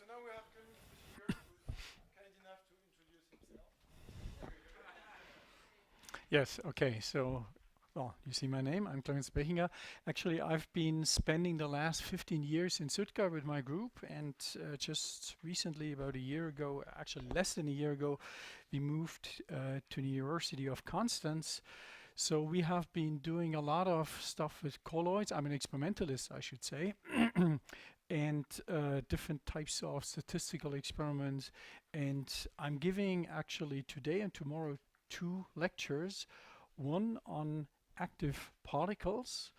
So now we have Clemens Bechinger, who's kind enough to introduce himself. Yes, okay, so, well, you see my name, I'm Clemens Bechinger. Actually, I've been spending the last 15 years in Stuttgart with my group, and just recently, about a year ago, actually less than a year ago, we moved to the University of Constance. So we have been doing a lot of stuff with colloids. I'm an experimentalist, I should say, and different types of statistical experiments. And I'm giving actually today and tomorrow 2 lectures, one on active particles.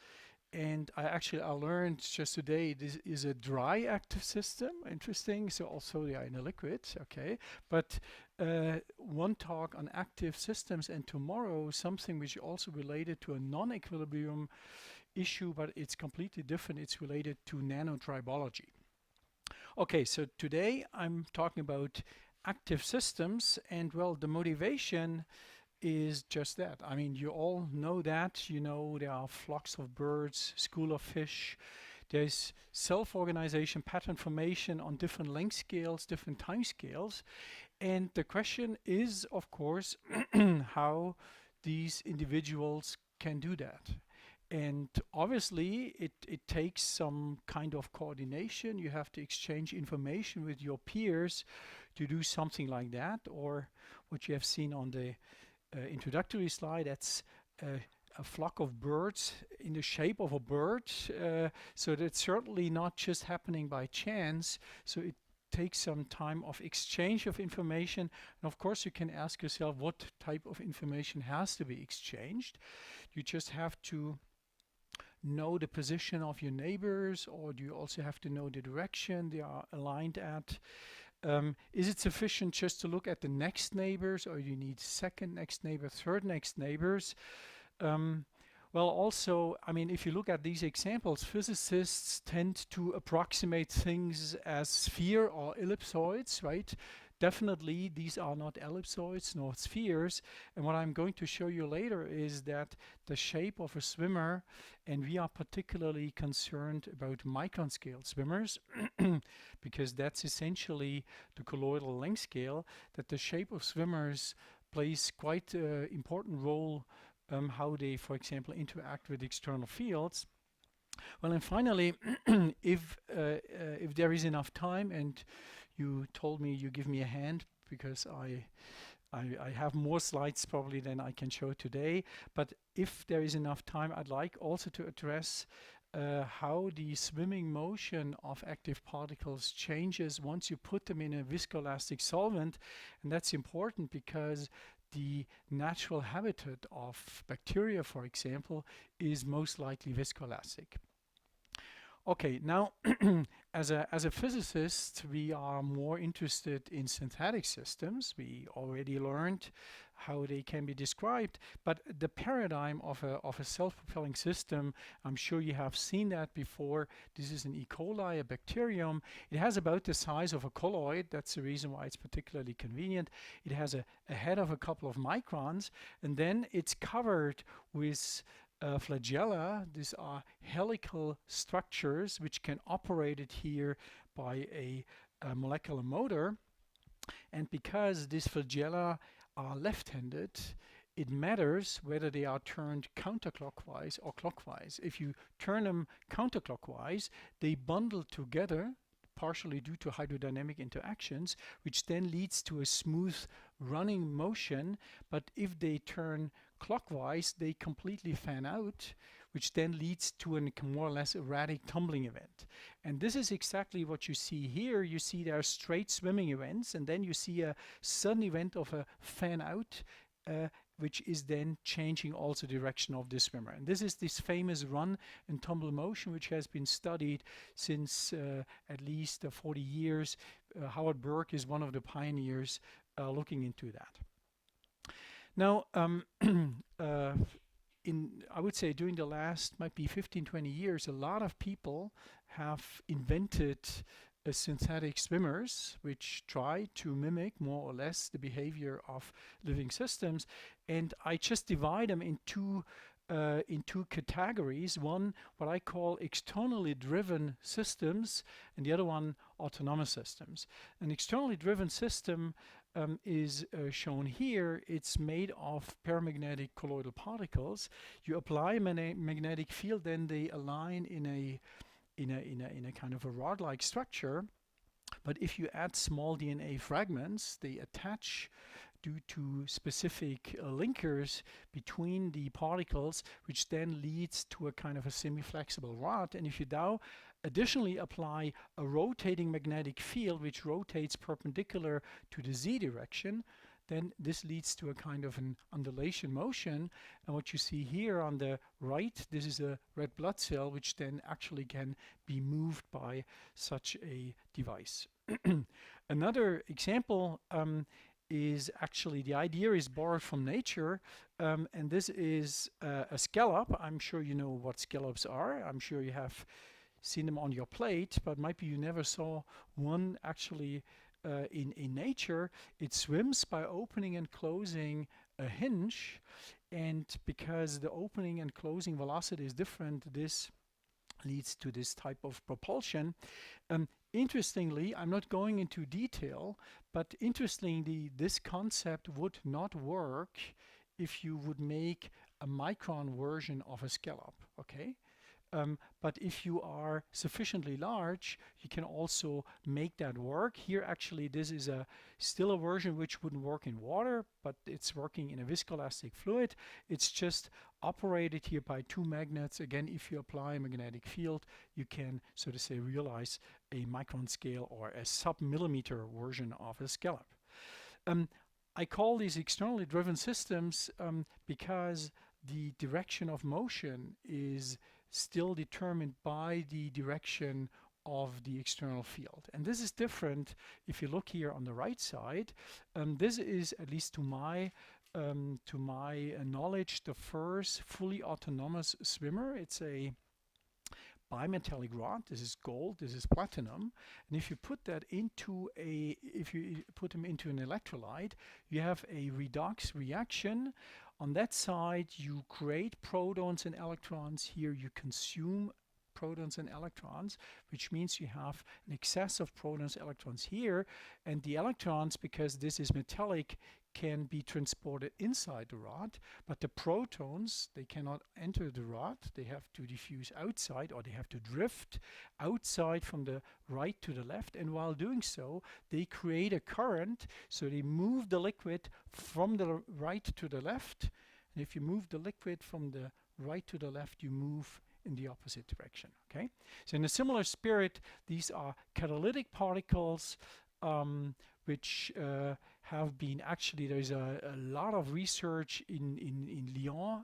And I learned just today this is a dry active system. Interesting. So also they are in a liquid. Okay. But one talk on active systems, and tomorrow something which is also related to a non-equilibrium issue, but it's completely different. It's related to nanotribology. Okay. So today I'm talking about active systems, and well, the motivation is just that. I mean, you all know that. You know, there are flocks of birds, school of fish. There's self-organization, pattern formation on different length scales, different time scales. And the question is, of course, how these individuals can do that. And obviously, it takes some kind of coordination. You have to exchange information with your peers to do something like that, or what you have seen on the introductory slide, that's a flock of birds in the shape of a bird. So that's certainly not just happening by chance. So it takes some time of exchange of information. And of course, you can ask yourself what type of information has to be exchanged. You just have to know the position of your neighbors, or do you also have to know the direction they are aligned at? Is it sufficient just to look at the next neighbors, or you need second next neighbor, third next neighbors? Well, also, I mean, if you look at these examples, physicists tend to approximate things as sphere or ellipsoids, right? Definitely, these are not ellipsoids nor spheres. And what I'm going to show you later is that the shape of a swimmer, and we are particularly concerned about micron scale swimmers, because that's essentially the colloidal length scale, that the shape of swimmers plays quite an important role how they, for example, interact with external fields. Well, and finally, if there is enough time, and you told me you give me a hand because I have more slides probably than I can show today, but if there is enough time, I'd like also to address how the swimming motion of active particles changes once you put them in a viscoelastic solvent. And that's important because the natural habitat of bacteria, for example, is most likely viscoelastic. Okay, now as a physicist, we are more interested in synthetic systems. We already learned how they can be described, but the paradigm of a self-propelling system, I'm sure you have seen that before. This is an E. coli, a bacterium. It has about the size of a colloid. That's the reason why it's particularly convenient. It has a head of a couple of microns, and then it's covered with flagella. These are helical structures which can operate it here by a molecular motor. And because these flagella are left-handed, it matters whether they are turned counterclockwise or clockwise. If you turn them counterclockwise, they bundle together, partially due to hydrodynamic interactions, which then leads to a smooth running motion. But if they turn clockwise, they completely fan out, which then leads to a more or less erratic tumbling event. And this is exactly what you see here. You see there are straight swimming events, and then you see a sudden event of a fan out, which is then changing also the direction of the swimmer. And this is this famous run and tumble motion, which has been studied since at least 40 years. Howard Burke is one of the pioneers looking into that. Now, I would say during the last might be 15, 20 years, a lot of people have invented synthetic swimmers which try to mimic more or less the behavior of living systems. And I just divide them in 2 in two categories. One, what I call externally driven systems, and the other one, autonomous systems. An externally driven system is shown here. It's made of paramagnetic colloidal particles. You apply a magnetic field, then they align in a kind of a rod-like structure. But if you add small DNA fragments, they attach due to specific linkers between the particles, which then leads to a kind of a semi-flexible rod. And if you now additionally apply a rotating magnetic field which rotates perpendicular to the z direction, then this leads to a kind of an undulation motion. And what you see here on the right, this is a red blood cell which then actually can be moved by such a device. Another example is actually, the idea is borrowed from nature, and this is a scallop. I'm sure you know what scallops are. I'm sure you have seen them on your plate, but maybe you never saw one actually in nature. It swims by opening and closing a hinge, and because the opening and closing velocity is different, this leads to this type of propulsion. Interestingly, I'm not going into detail, but interestingly, this concept would not work if you would make a micron version of a scallop, okay? But if you are sufficiently large, you can also make that work. Here, actually, this is still a version which wouldn't work in water, but it's working in a viscoelastic fluid. It's just operated here by two magnets. Again, if you apply a magnetic field, you can, so to say, realize a micron scale or a sub-millimeter version of a scallop. I call these externally driven systems because the direction of motion is still determined by the direction of the external field. And this is different if you look here on the right side. This is, at least to my knowledge, the first fully autonomous swimmer. It's a bimetallic rod. This is gold, this is platinum. And if you put that into if you put them into an electrolyte, you have a redox reaction. On that side, you create protons and electrons. Here you consume protons and electrons, which means you have an excess of protons, electrons here. And the electrons, because this is metallic, can be transported inside the rod, but the protons, they cannot enter the rod. They have to diffuse outside, or they have to drift outside from the right to the left, and while doing so, they create a current, so they move the liquid from the right to the left, and if you move the liquid from the right to the left, you move in the opposite direction, okay? So in a similar spirit, these are catalytic particles, which have been actually, there's a lot of research in Lyon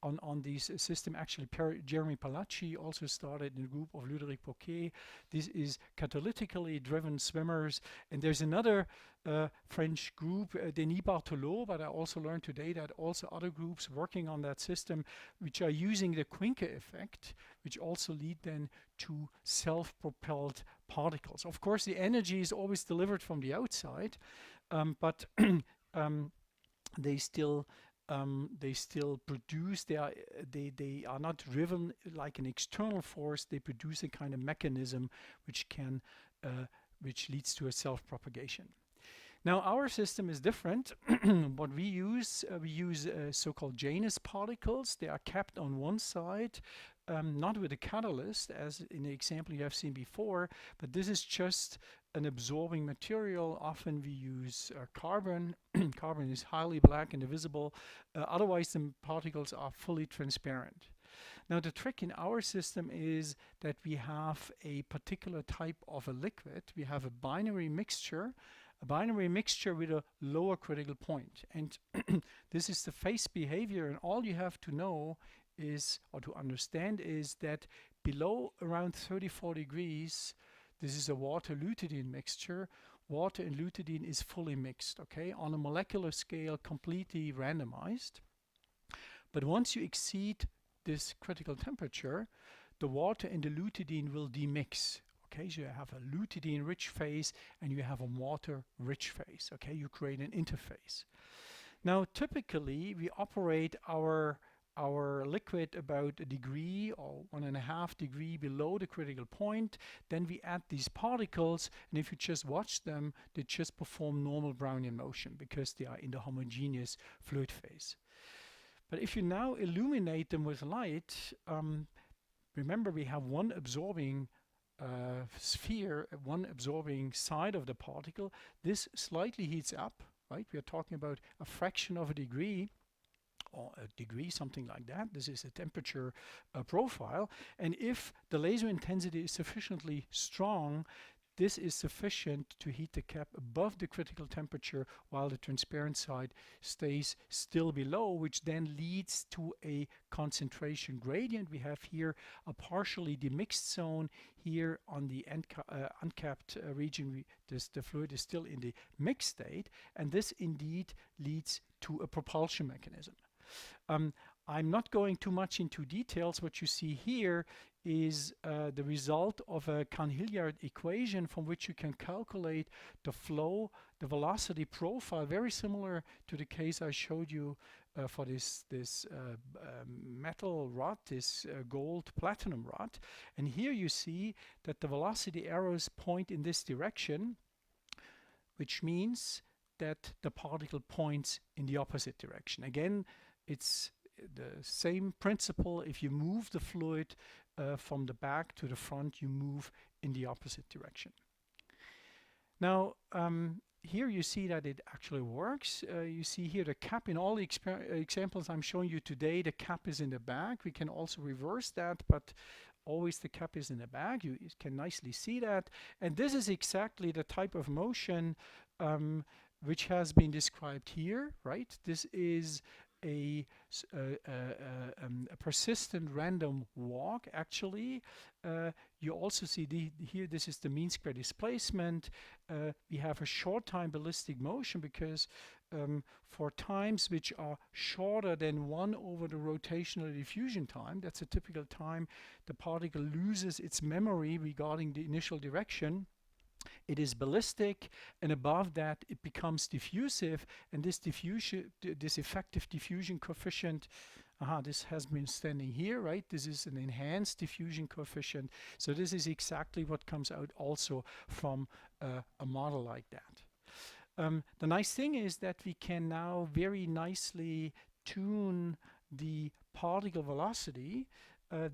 on this system. Actually, Jeremy Palacci also started in a group of Ludovic Poquet. This is catalytically driven swimmers. And there's another French group, Denis Barthelot, but I also learned today that also other groups working on that system, which are using the Quincke effect, which also lead then to self-propelled particles. Of course, the energy is always delivered from the outside, but they still produce. They are not driven like an external force. They produce a kind of mechanism which can which leads to a self-propagation. Now our system is different. What we use so-called Janus particles. They are kept on one side, not with a catalyst, as in the example you have seen before, but this is just an absorbing material. Often we use carbon. Carbon is highly black and invisible. Otherwise, the particles are fully transparent. Now, the trick in our system is that we have a particular type of a liquid. We have a binary mixture with a lower critical point. And this is the phase behavior, and all you have to know is, or to understand, is that below around 34 degrees, this is a water-lutidine mixture. Water and lutidine is fully mixed, okay, on a molecular scale, completely randomized. But once you exceed this critical temperature, the water and the lutidine will demix. Okay, so you have a lutidine-rich phase and you have a water-rich phase. Okay, you create an interface. Now, typically, we operate our our liquid about a degree or 1.5 degree below the critical point. Then we add these particles, and if you just watch them, they just perform normal Brownian motion because they are in the homogeneous fluid phase. But if you now illuminate them with light, remember we have one absorbing sphere, one absorbing side of the particle. This slightly heats up, right? We are talking about a fraction of a degree, or a degree, something like that. This is a temperature profile. And if the laser intensity is sufficiently strong, this is sufficient to heat the cap above the critical temperature while the transparent side stays still below, which then leads to a concentration gradient. We have here a partially demixed zone. Here on the uncapped region, the fluid is still in the mixed state, and this indeed leads to a propulsion mechanism. I'm not going too much into details. What you see here is the result of a Cahn-Hilliard equation from which you can calculate the flow, the velocity profile, very similar to the case I showed you for this metal rod, this gold platinum rod. And here you see that the velocity arrows point in this direction, which means that the particle points in the opposite direction. Again, it's the same principle. If you move the fluid from the back to the front, you move in the opposite direction. Now, here you see that it actually works. You see here the cap in all the examples I'm showing you today, the cap is in the back. We can also reverse that, but always the cap is in the back. You can nicely see that. And this is exactly the type of motion which has been described here, right? This is a persistent random walk, actually. You also see here, this is the mean square displacement. We have a short time ballistic motion because for times which are shorter than 1 over the rotational diffusion time, that's a typical time the particle loses its memory regarding the initial direction. It is ballistic, and above that it becomes diffusive, and this effective diffusion coefficient, this has been standing here, right? This is an enhanced diffusion coefficient. So this is exactly what comes out also from a model like that. The nice thing is that we can now very nicely tune the particle velocity.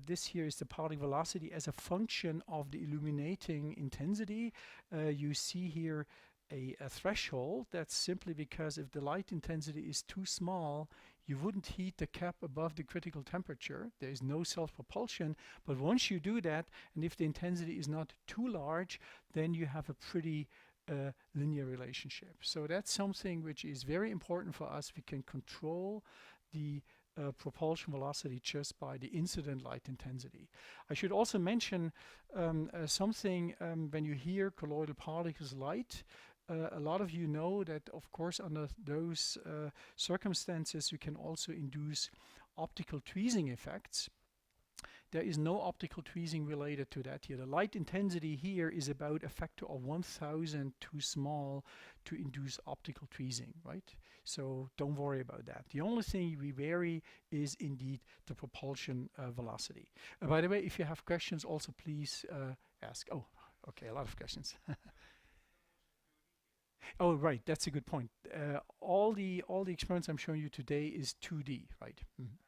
This here is the particle velocity as a function of the illuminating intensity. You see here a threshold. That's simply because if the light intensity is too small, you wouldn't heat the cap above the critical temperature. There is no self-propulsion. But once you do that, and if the intensity is not too large, then you have a pretty linear relationship. So that's something which is very important for us. We can control the propulsion velocity just by the incident light intensity. I should also mention something when you hear colloidal particles light. A lot of you know that, of course, under those circumstances, you can also induce optical tweezing effects. There is no optical tweezing related to that here. The light intensity here is about a factor of 1,000 too small to induce optical tweezing, right? So don't worry about that. The only thing we vary is indeed the propulsion velocity. By the way, if you have questions, also please ask. Oh, okay, a lot of questions. Oh, right, that's a good point. All the experiments I'm showing you today is 2D, right? Mm-hmm.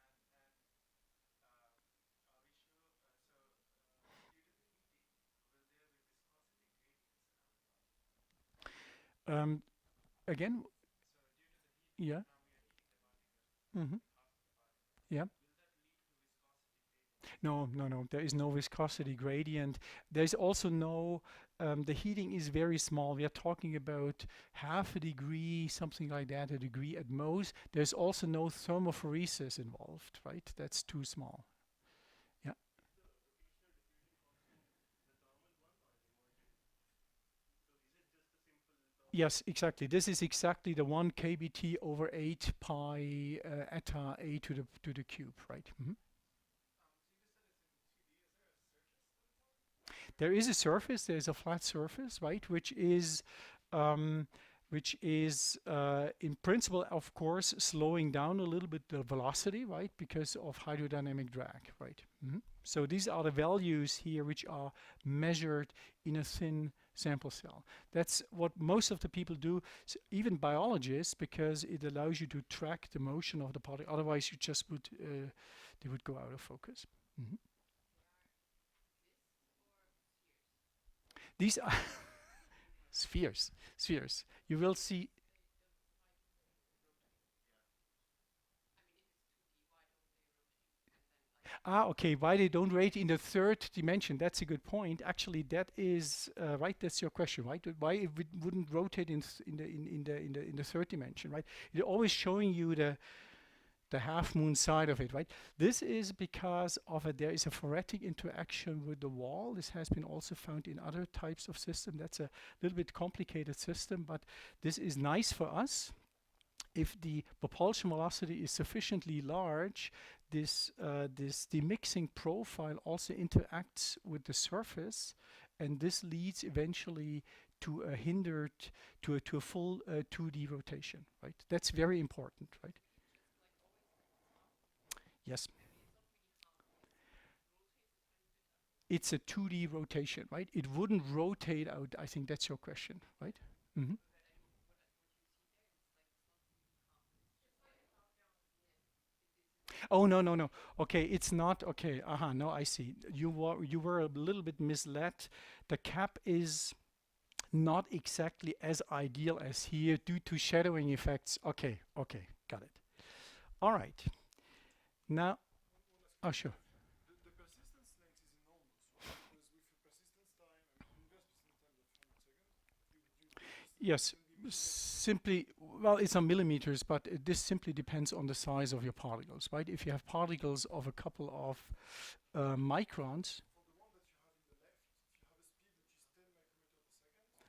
Again, yeah. Mm-hmm. Yeah. No, no, no. There is no viscosity gradient. There's also no, the heating is very small. We are talking about half a degree, something like that, a degree at most. There's also no thermophoresis involved, right? That's too small. Yeah. Yes, exactly. This is exactly the 1 kBt over 8 pi eta a to the cube, right? Mm-hmm. There is a surface, there's a flat surface, right, which is which is in principle, of course, slowing down a little bit the velocity, right, because of hydrodynamic drag, right? So these are the values here which are measured in a thin sample cell. That's what most of the people do, even biologists, because it allows you to track the motion of the particle. Otherwise, you just would they would go out of focus. These are spheres. Spheres. You will see. Okay. Why they don't rate in the third dimension? That's a good point. Actually, that is right. That's your question, right? Why it wouldn't rotate in the third dimension, right? It's always showing you the half moon side of it, right? This is because of there is a phoretic interaction with the wall. This has been also found in other types of system. That's a little bit complicated system, but this is nice for us. If the propulsion velocity is sufficiently large, this demixing profile also interacts with the surface, and this leads eventually to a hindered, to a full 2D rotation, right? That's very important, right? Yes. It's a 2D rotation, right? It wouldn't rotate out. I think that's your question, right? Oh, no, no, no. Okay, it's not. Okay, no, I see. You were a little bit misled. The cap is not exactly as ideal as here due to shadowing effects. Okay, okay, got it. All right. Now, oh, sure. The persistence length is enormous, right? Because with a persistence time, inverse persistence time of 100 seconds, Yes, simply, well, it's on millimeters, but this simply depends on the size of your particles, right? If you have particles of a couple of microns,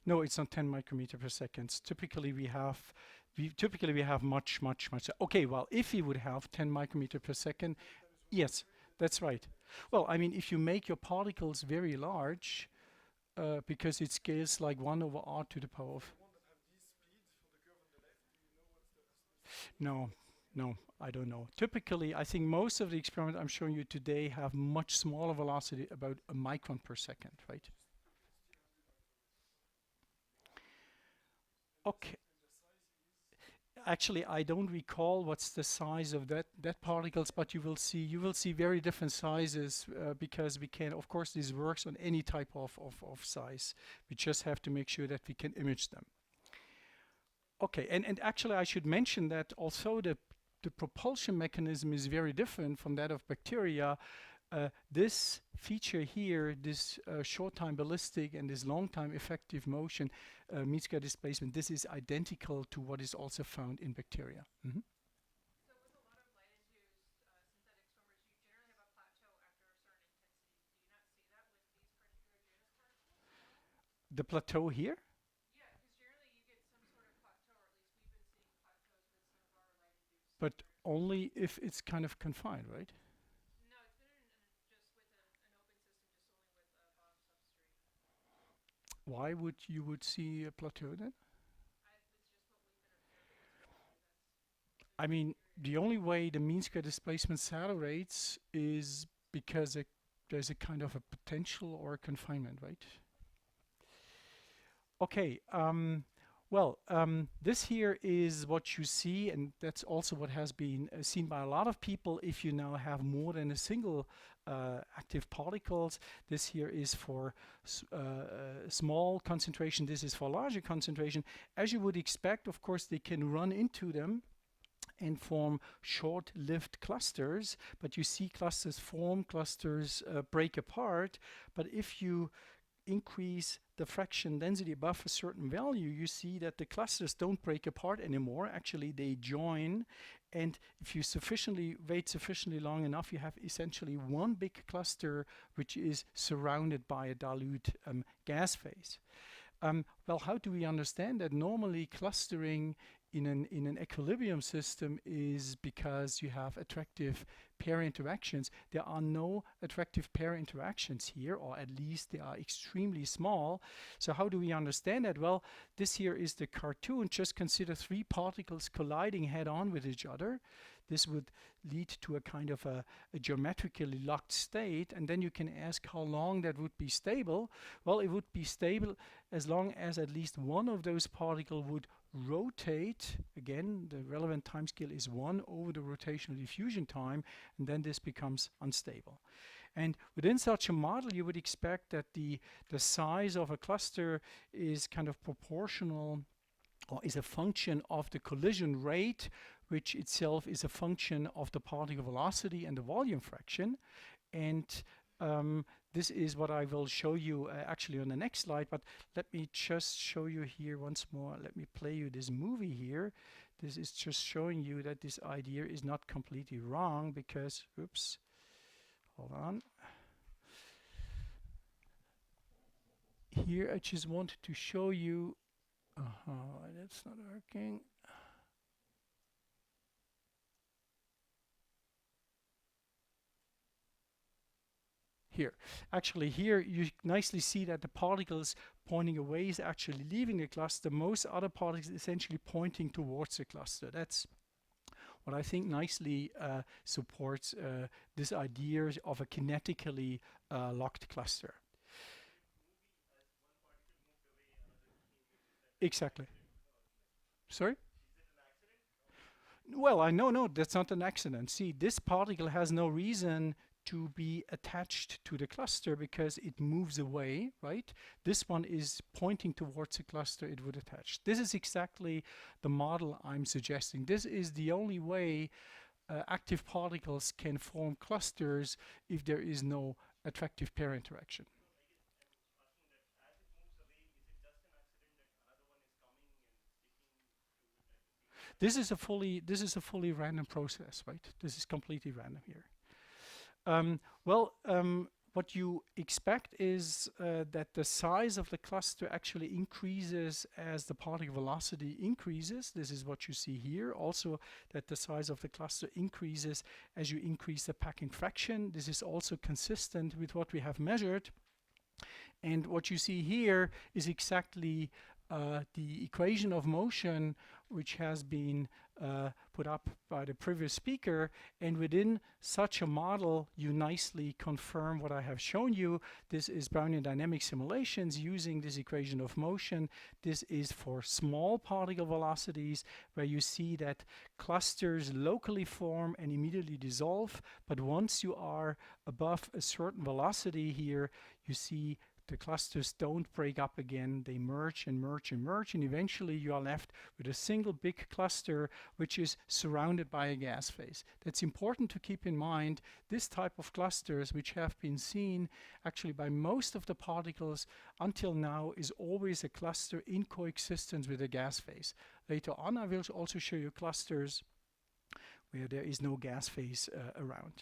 no, it's not 10 micrometer per second. Typically we have much. Okay, well, if you would have 10 micrometer per second, yes, that's right. Well, I mean, if you make your particles very large, because it scales like 1 over r to the power of. No, no, I don't know. Typically, I think most of the experiments I'm showing you today have much smaller velocity, about a micron per second, right? Okay. Actually, I don't recall what's the size of that particles, but you will see very different sizes because we can, of course, this works on any type of size. We just have to make sure that we can image them. Okay, and actually I should mention that although the propulsion mechanism is very different from that of bacteria, this feature here, this short time ballistic and this long time effective motion, mean square displacement, this is identical to what is also found in bacteria. The plateau here, but only if it's kind of confined, right? Why would you would see a plateau then? I mean, the only way the mean square displacement saturates is because there's a kind of a potential or a confinement, right? Okay, this here is what you see, and that's also what has been seen by a lot of people. If you now have more than a single active particles, this here is for small concentration, this is for larger concentration. As you would expect, of course, they can run into them and form short-lived clusters, but you see clusters form, clusters break apart. But if you increase the fraction density above a certain value, you see that the clusters don't break apart anymore. Actually, they join. And if you wait sufficiently long enough, you have essentially one big cluster which is surrounded by a dilute gas phase. Well, how do we understand that? Normally, clustering in an equilibrium system is because you have attractive pair interactions. There are no attractive pair interactions here, or at least they are extremely small. So how do we understand that? Well, this here is the cartoon. Just consider three particles colliding head-on with each other. This would lead to a kind of a geometrically locked state, and then you can ask how long that would be stable. Well, it would be stable as long as at least one of those particles would rotate. Again, the relevant time scale is 1 over the rotational diffusion time, and then this becomes unstable. And within such a model, you would expect that the size of a cluster is kind of proportional, or is a function of the collision rate, which itself is a function of the particle velocity and the volume fraction. And this is what I will show you actually on the next slide, but let me just show you here once more. Let me play you this movie here. This is just showing you that this idea is not completely wrong, because, oops, hold on. Here I just wanted to show you, that's not working. Here. Actually, here you nicely see that the particles pointing away is actually leaving the cluster. Most other particles essentially pointing towards the cluster. That's what I think nicely supports this idea of a kinetically locked cluster. Exactly. Sorry? Well, no, that's not an accident. See, this particle has no reason to be attached to the cluster because it moves away, right? This one is pointing towards the cluster it would attach. This is exactly the model I'm suggesting. This is the only way active particles can form clusters if there is no attractive pair interaction. This is a fully random process, right? This is completely random here. What you expect is that the size of the cluster actually increases as the particle velocity increases. This is what you see here. Also, that the size of the cluster increases as you increase the packing fraction. This is also consistent with what we have measured. And what you see here is exactly the equation of motion, which has been put up by the previous speaker, and within such a model you nicely confirm what I have shown you. This is Brownian dynamic simulations using this equation of motion. This is for small particle velocities, where you see that clusters locally form and immediately dissolve, but once you are above a certain velocity here, you see the clusters don't break up again. They merge and merge and merge, and eventually you are left with a single big cluster which is surrounded by a gas phase. That's important to keep in mind. This type of clusters, which have been seen actually by most of the particles until now, is always a cluster in coexistence with a gas phase. Later on I will also show you clusters where there is no gas phase around.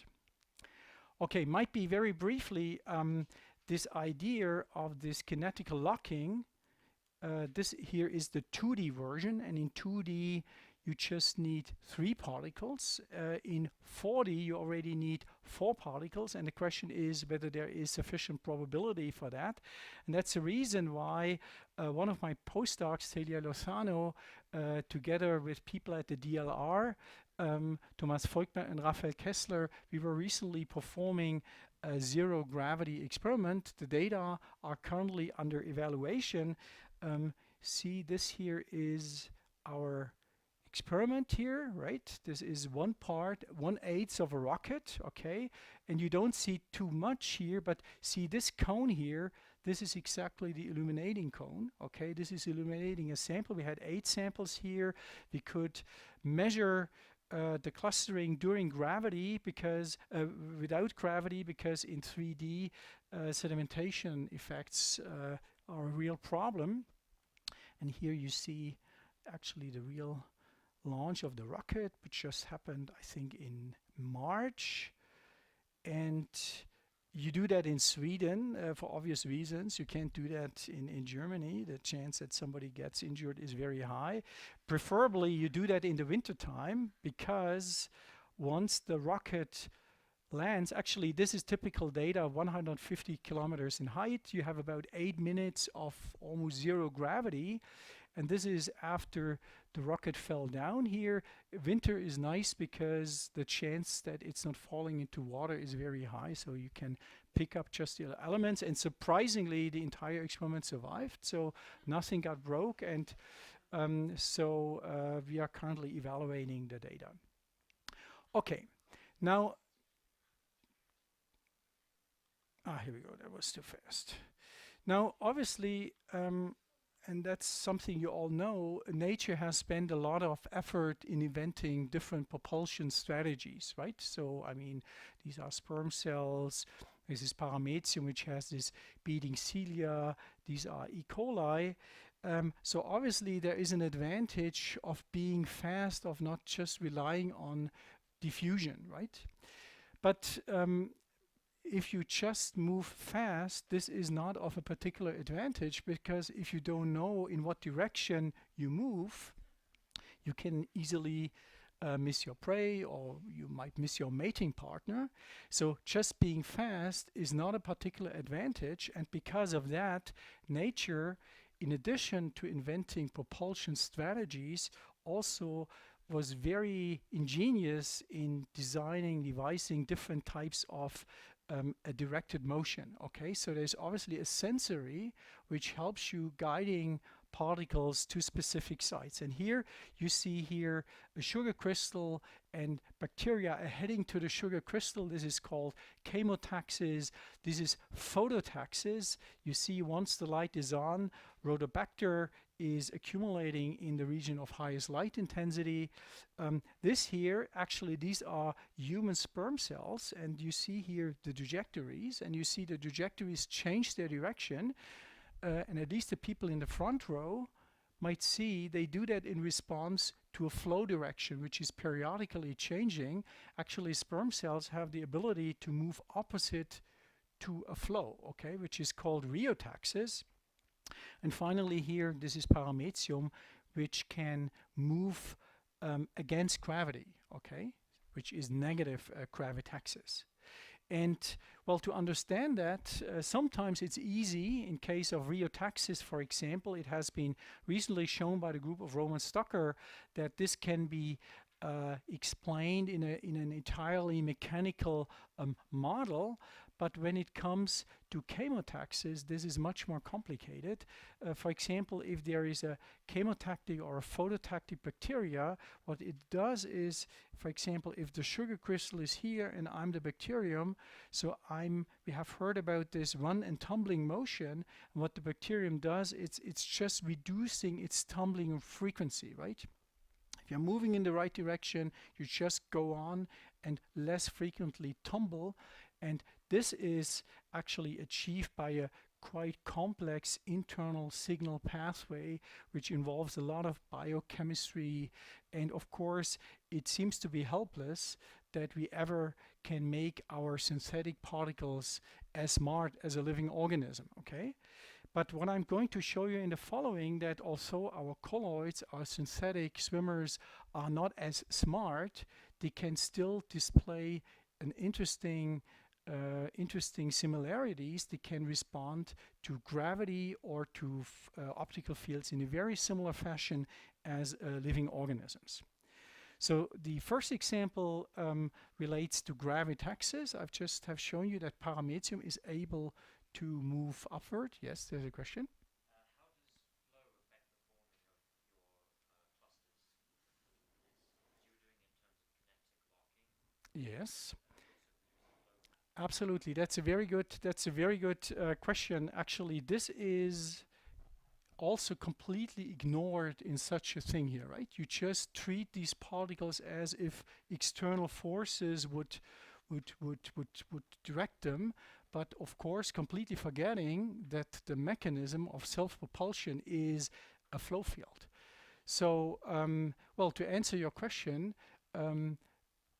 Okay, might be very briefly this idea of this kinetical locking. This here is the 2D version, and in 2D you just need 3 particles. In 4D you already need 4 particles, and the question is whether there is sufficient probability for that. And that's the reason why one of my postdocs, Celia Lozano, together with people at the DLR, Thomas Voigtner and Raphael Kessler, we were recently performing a zero gravity experiment. The data are currently under evaluation. See, this here is our experiment here, right? This is one part, 1/8 of a rocket, okay? And you don't see too much here, but see this cone here, this is exactly the illuminating cone, okay? This is illuminating a sample. We had 8 samples here. We could measure the clustering during gravity, because without gravity, because in 3D sedimentation effects are a real problem. And here you see actually the real launch of the rocket, which just happened, I think, in March. And You do that in Sweden for obvious reasons. You can't do that in Germany. The chance that somebody gets injured is very high. Preferably, you do that in the wintertime because once the rocket lands, actually this is typical data, 150 kilometers in height, you have about 8 minutes of almost zero gravity, and this is after the rocket fell down here. Winter is nice because the chance that it's not falling into water is very high, so you can pick up just the elements, and surprisingly the entire experiment survived, so nothing got broke, and we are currently evaluating the data. Okay, now here we go, that was too fast. Now obviously, and that's something you all know, nature has spent a lot of effort in inventing different propulsion strategies, right? So, I mean, these are sperm cells, this is paramecium, which has this beating cilia, these are E. coli. So obviously there is an advantage of being fast, of not just relying on diffusion, right? But if you just move fast, this is not of a particular advantage, because if you don't know in what direction you move, you can easily miss your prey, or you might miss your mating partner. So just being fast is not a particular advantage, and because of that, nature, in addition to inventing propulsion strategies, also was very ingenious in devising different types of a directed motion. Okay, so there's obviously a sensory which helps you guiding particles to specific sites. And here you see here a sugar crystal, and bacteria are heading to the sugar crystal. This is called chemotaxis. This is phototaxis. You see once the light is on, Rhodobacter is accumulating in the region of highest light intensity. This here, actually, these are human sperm cells, and you see here the trajectories, and you see the trajectories change their direction, and at least the people in the front row might see they do that in response to a flow direction, which is periodically changing. Actually, sperm cells have the ability to move opposite to a flow, okay, which is called rheotaxis. And finally here, this is paramecium, which can move against gravity, okay, which is negative gravitaxis. And well, to understand that, sometimes it's easy. In case of rheotaxis, for example, it has been recently shown by the group of Roman Stocker that this can be explained in an entirely mechanical model. But when it comes to chemotaxis, this is much more complicated. For example, if there is a chemotactic or a phototactic bacteria, what it does is, for example, if the sugar crystal is here and I'm the bacterium, so we have heard about this run and tumbling motion, and what the bacterium does, it's just reducing its tumbling frequency, right? If you're moving in the right direction, you just go on and less frequently tumble, and this is actually achieved by a quite complex internal signal pathway, which involves a lot of biochemistry, and of course it seems to be helpless that we ever can make our synthetic particles as smart as a living organism, okay? But what I'm going to show you in the following, that also our colloids, our synthetic swimmers, are not as smart, they can still display an interesting similarities. They can respond to gravity or to optical fields in a very similar fashion as living organisms. So the first example relates to gravitaxis. I've just have shown you that paramecium is able to move upward. Yes, there's a question. Yes, absolutely. That's a very good question. Actually, this is also completely ignored in such a thing here, right? You just treat these particles as if external forces would direct them, but of course completely forgetting that the mechanism of self-propulsion is a flow field. So, well, to answer your question,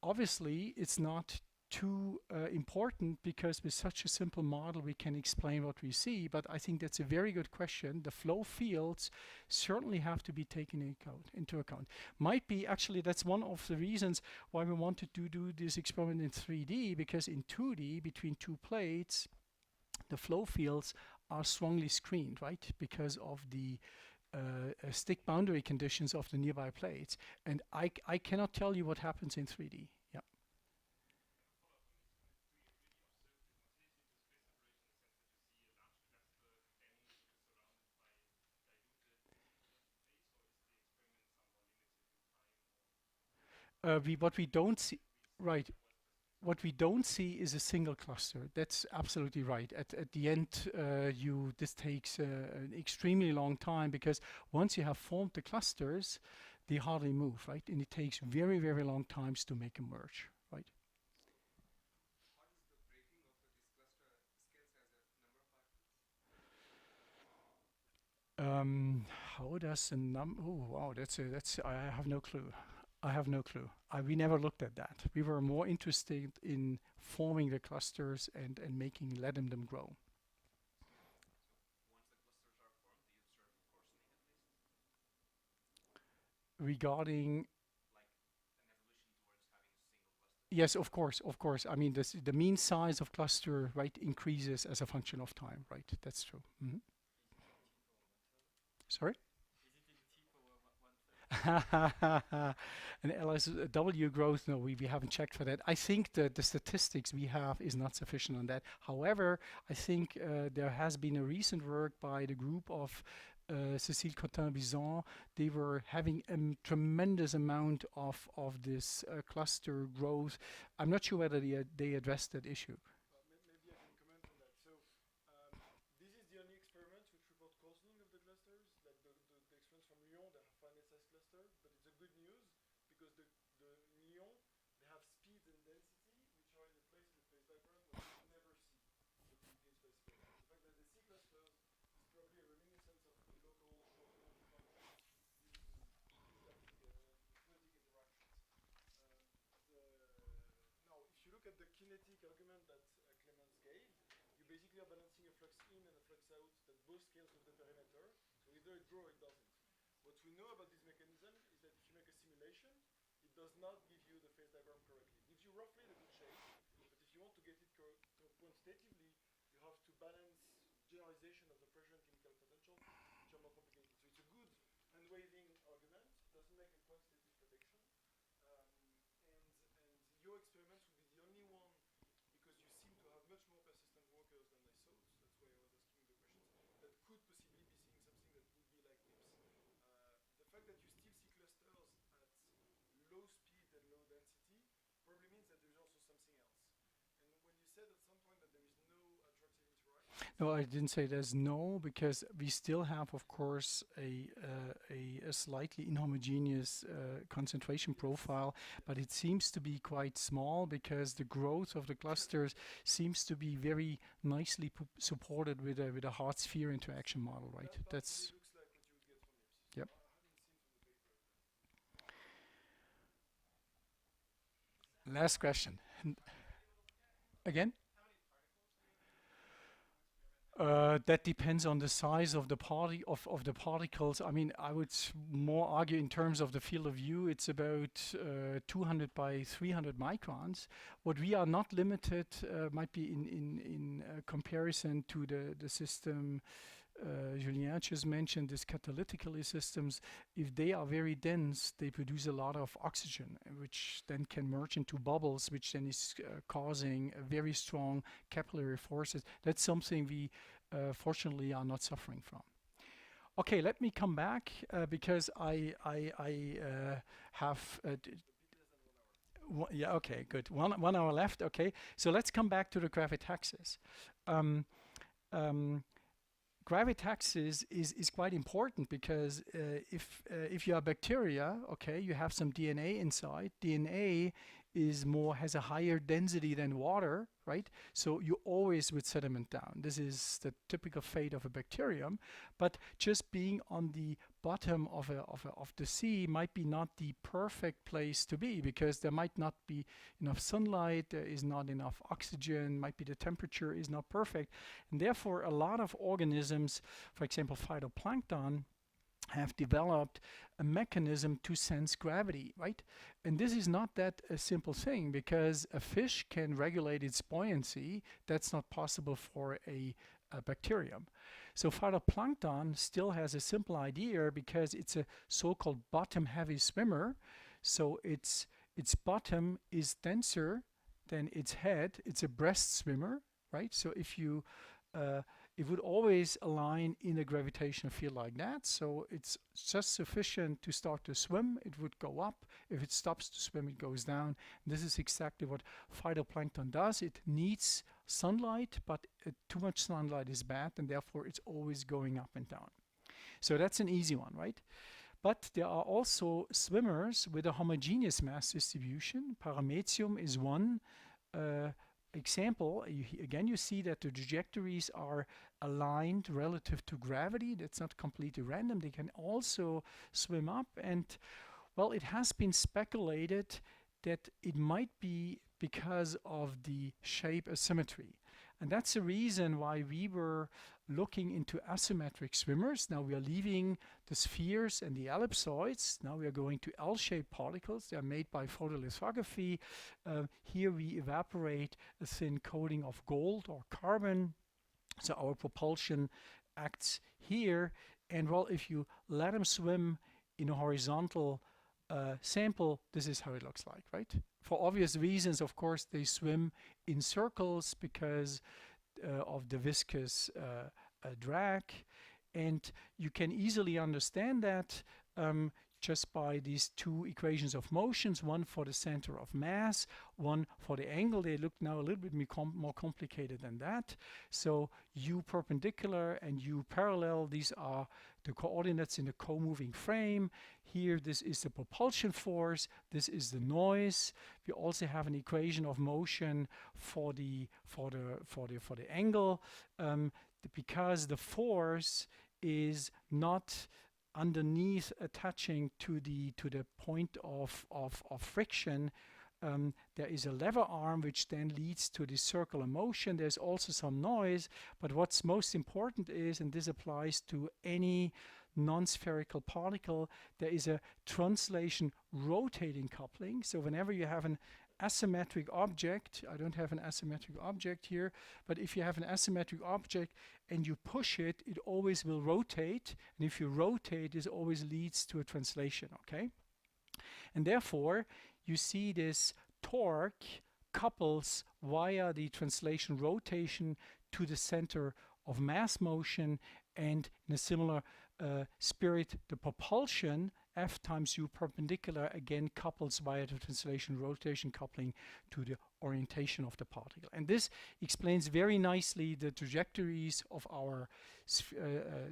obviously it's not too important, because with such a simple model we can explain what we see. But I think that's a very good question. The flow fields certainly have to be taken into account. Might be actually that's one of the reasons why we wanted to do this experiment in 3D, because in 2D between two plates the flow fields are strongly screened, right? Because of the stick boundary conditions of the nearby plates. And I cannot tell you what happens in 3D. Yeah. What we don't see, right? What we don't see is a single cluster. That's absolutely right. At the end, this takes an extremely long time, because once you have formed the clusters, they hardly move, right? And it takes very, very long times to make a merge, right? How does the Oh, wow, that's I have no clue. I have no clue. We never looked at that. We were more interested in forming the clusters and letting them grow. Regarding, yes, of course, of course. I mean, the mean size of cluster, right, increases as a function of time, right? That's true. Sorry? An LSW growth, no, we haven't checked for that. I think that the statistics we have is not sufficient on that. However, I think there has been a recent work by the group of Cécile Cotin-Bizon. They were having a tremendous amount of this cluster growth. I'm not sure whether they addressed that issue. Maybe I can comment on that. So this is the only experiment which report coarsening of the clusters, like the experiments from Lyon, they have finite size cluster, but it's a good news because the in Lyon they have speed and density which are in a place in the phase diagram where you never see the Euclidean space phase. The fact that the C clusters is probably a reminiscence of the local topology context. These like kinetic interactions. Now, if you look at the kinetic argument that Clemens gave, you basically are balancing a flux in and a flux out that both scales with the perimeter. So either it grows or it doesn't. What we know about this mechanism is that if you make a simulation, it does not give you the phase diagram correctly. It gives you roughly the good shape, but if you want to get it quantitatively, you have to balance generalization of the pressure and chemical potential, which are more complicated. So it's a good hand-waving argument. It doesn't make a quantitative prediction. And your experiments would be the only one, because you seem to have much more persistent workers than I thought. That's why I was asking the questions. That could possibly be seeing something that would be like MIPS. The fact that you still see clusters at low speed and low density probably means that there's also something else. And when you said at some point that there is no attractive interaction. No, I didn't say there's no, because we still have, of course, a slightly inhomogeneous concentration profile, but it seems to be quite small, because the growth of the clusters seems to be very nicely supported with a hard sphere interaction model, right? That's Looks like what you would get from MIPS. Yep. I haven't seen from the paper. last question. Again? That depends on the size of the the particles. I mean, I would more argue in terms of the field of view. It's about 200 by 300 microns. What we are not limited might be in comparison to the system Julien just mentioned, these catalytical systems. If they are very dense, they produce a lot of oxygen, which then can merge into bubbles, which then is causing a very strong capillary forces. That's something we fortunately are not suffering from. Okay, let me come back because I have. Yeah, okay, good. 1 hour left. Okay, so let's come back to the gravitaxis. Gravitaxis is quite important because if you are bacteria, okay, you have some DNA inside. DNA has a higher density than water, right? So you always would sediment down. This is the typical fate of a bacterium. But just being on the bottom of the sea might be not the perfect place to be, because there might not be enough sunlight, there is not enough oxygen, might be the temperature is not perfect, and therefore a lot of organisms, for example phytoplankton, have developed a mechanism to sense gravity, right? And this is not that a simple thing, because a fish can regulate its buoyancy. That's not possible for a bacterium. So phytoplankton still has a simple idea, because it's a so-called bottom-heavy swimmer. So its bottom is denser than its head. It's a breast swimmer, right? So if you it would always align in a gravitational field like that. So it's just sufficient to start to swim, it would go up. If it stops to swim, it goes down. This is exactly what phytoplankton does. It needs sunlight, but too much sunlight is bad, and therefore it's always going up and down. So that's an easy one, right? But there are also swimmers with a homogeneous mass distribution. Paramecium is one example. Again, you see that the trajectories are aligned relative to gravity. That's not completely random. They can also swim up, and well, it has been speculated that it might be because of the shape asymmetry. And that's the reason why we were looking into asymmetric swimmers. Now we are leaving the spheres and the ellipsoids. Now we are going to L-shaped particles. They are made by photolithography. Here we evaporate a thin coating of gold or carbon. So our propulsion acts here. And well, if you let them swim in a horizontal sample, this is how it looks like, right? For obvious reasons, of course, they swim in circles because of the viscous drag, and you can easily understand that just by these two equations of motions, one for the center of mass, one for the angle. They look now a little bit more complicated than that. So u perpendicular and u parallel, these are the coordinates in the co-moving frame. Here, this is the propulsion force, this is the noise. We also have an equation of motion for the angle, because the force is not underneath attaching to the point of friction. There is a lever arm which then leads to the circular motion. There's also some noise, but what's most important is, and this applies to any non-spherical particle, there is a translation rotating coupling. So whenever you have an asymmetric object, I don't have an asymmetric object here, but if you have an asymmetric object and you push it, it always will rotate, and if you rotate, this always leads to a translation, okay? And therefore, you see this torque couples via the translation rotation to the center of mass motion, and in a similar spirit, the propulsion F times u perpendicular again couples via the translation rotation coupling to the orientation of the particle. And this explains very nicely the trajectories of our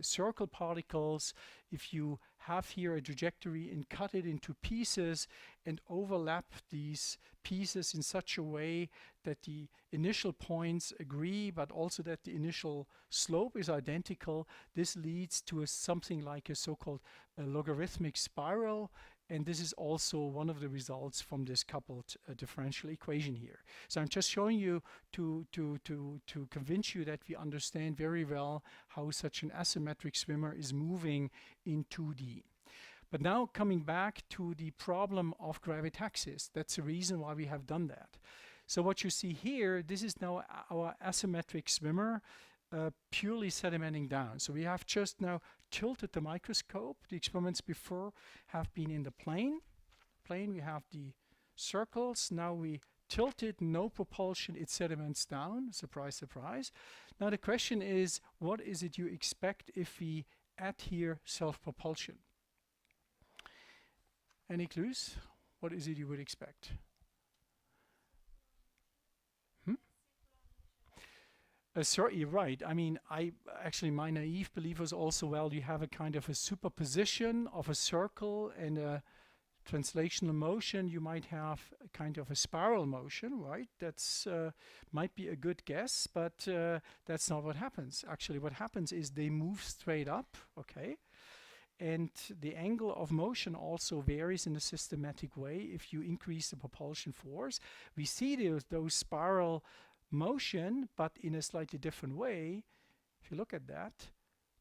circle particles. If you have here a trajectory and cut it into pieces and overlap these pieces in such a way that the initial points agree, but also that the initial slope is identical, this leads to something like a so-called logarithmic spiral, and this is also one of the results from this coupled differential equation here. So I'm just showing you to convince you that we understand very well how such an asymmetric swimmer is moving in 2D. But now coming back to the problem of gravitaxis, that's the reason why we have done that. So what you see here, this is now our asymmetric swimmer, purely sedimenting down. So we have just now tilted the microscope. The experiments before have been in the plane. We have the circles. Now we tilt it, no propulsion, it sediments down. Surprise, surprise. Now the question is, what is it you expect if we add here self-propulsion? Any clues? What is it you would expect? You're right. I mean, my naive belief was also, well, you have a kind of a superposition of a circle and a translational motion, you might have a kind of a spiral motion, right? That's might be a good guess, but that's not what happens. Actually, what happens is they move straight up, okay? And the angle of motion also varies in a systematic way if you increase the propulsion force. We see those spiral motion, but in a slightly different way. If you look at that,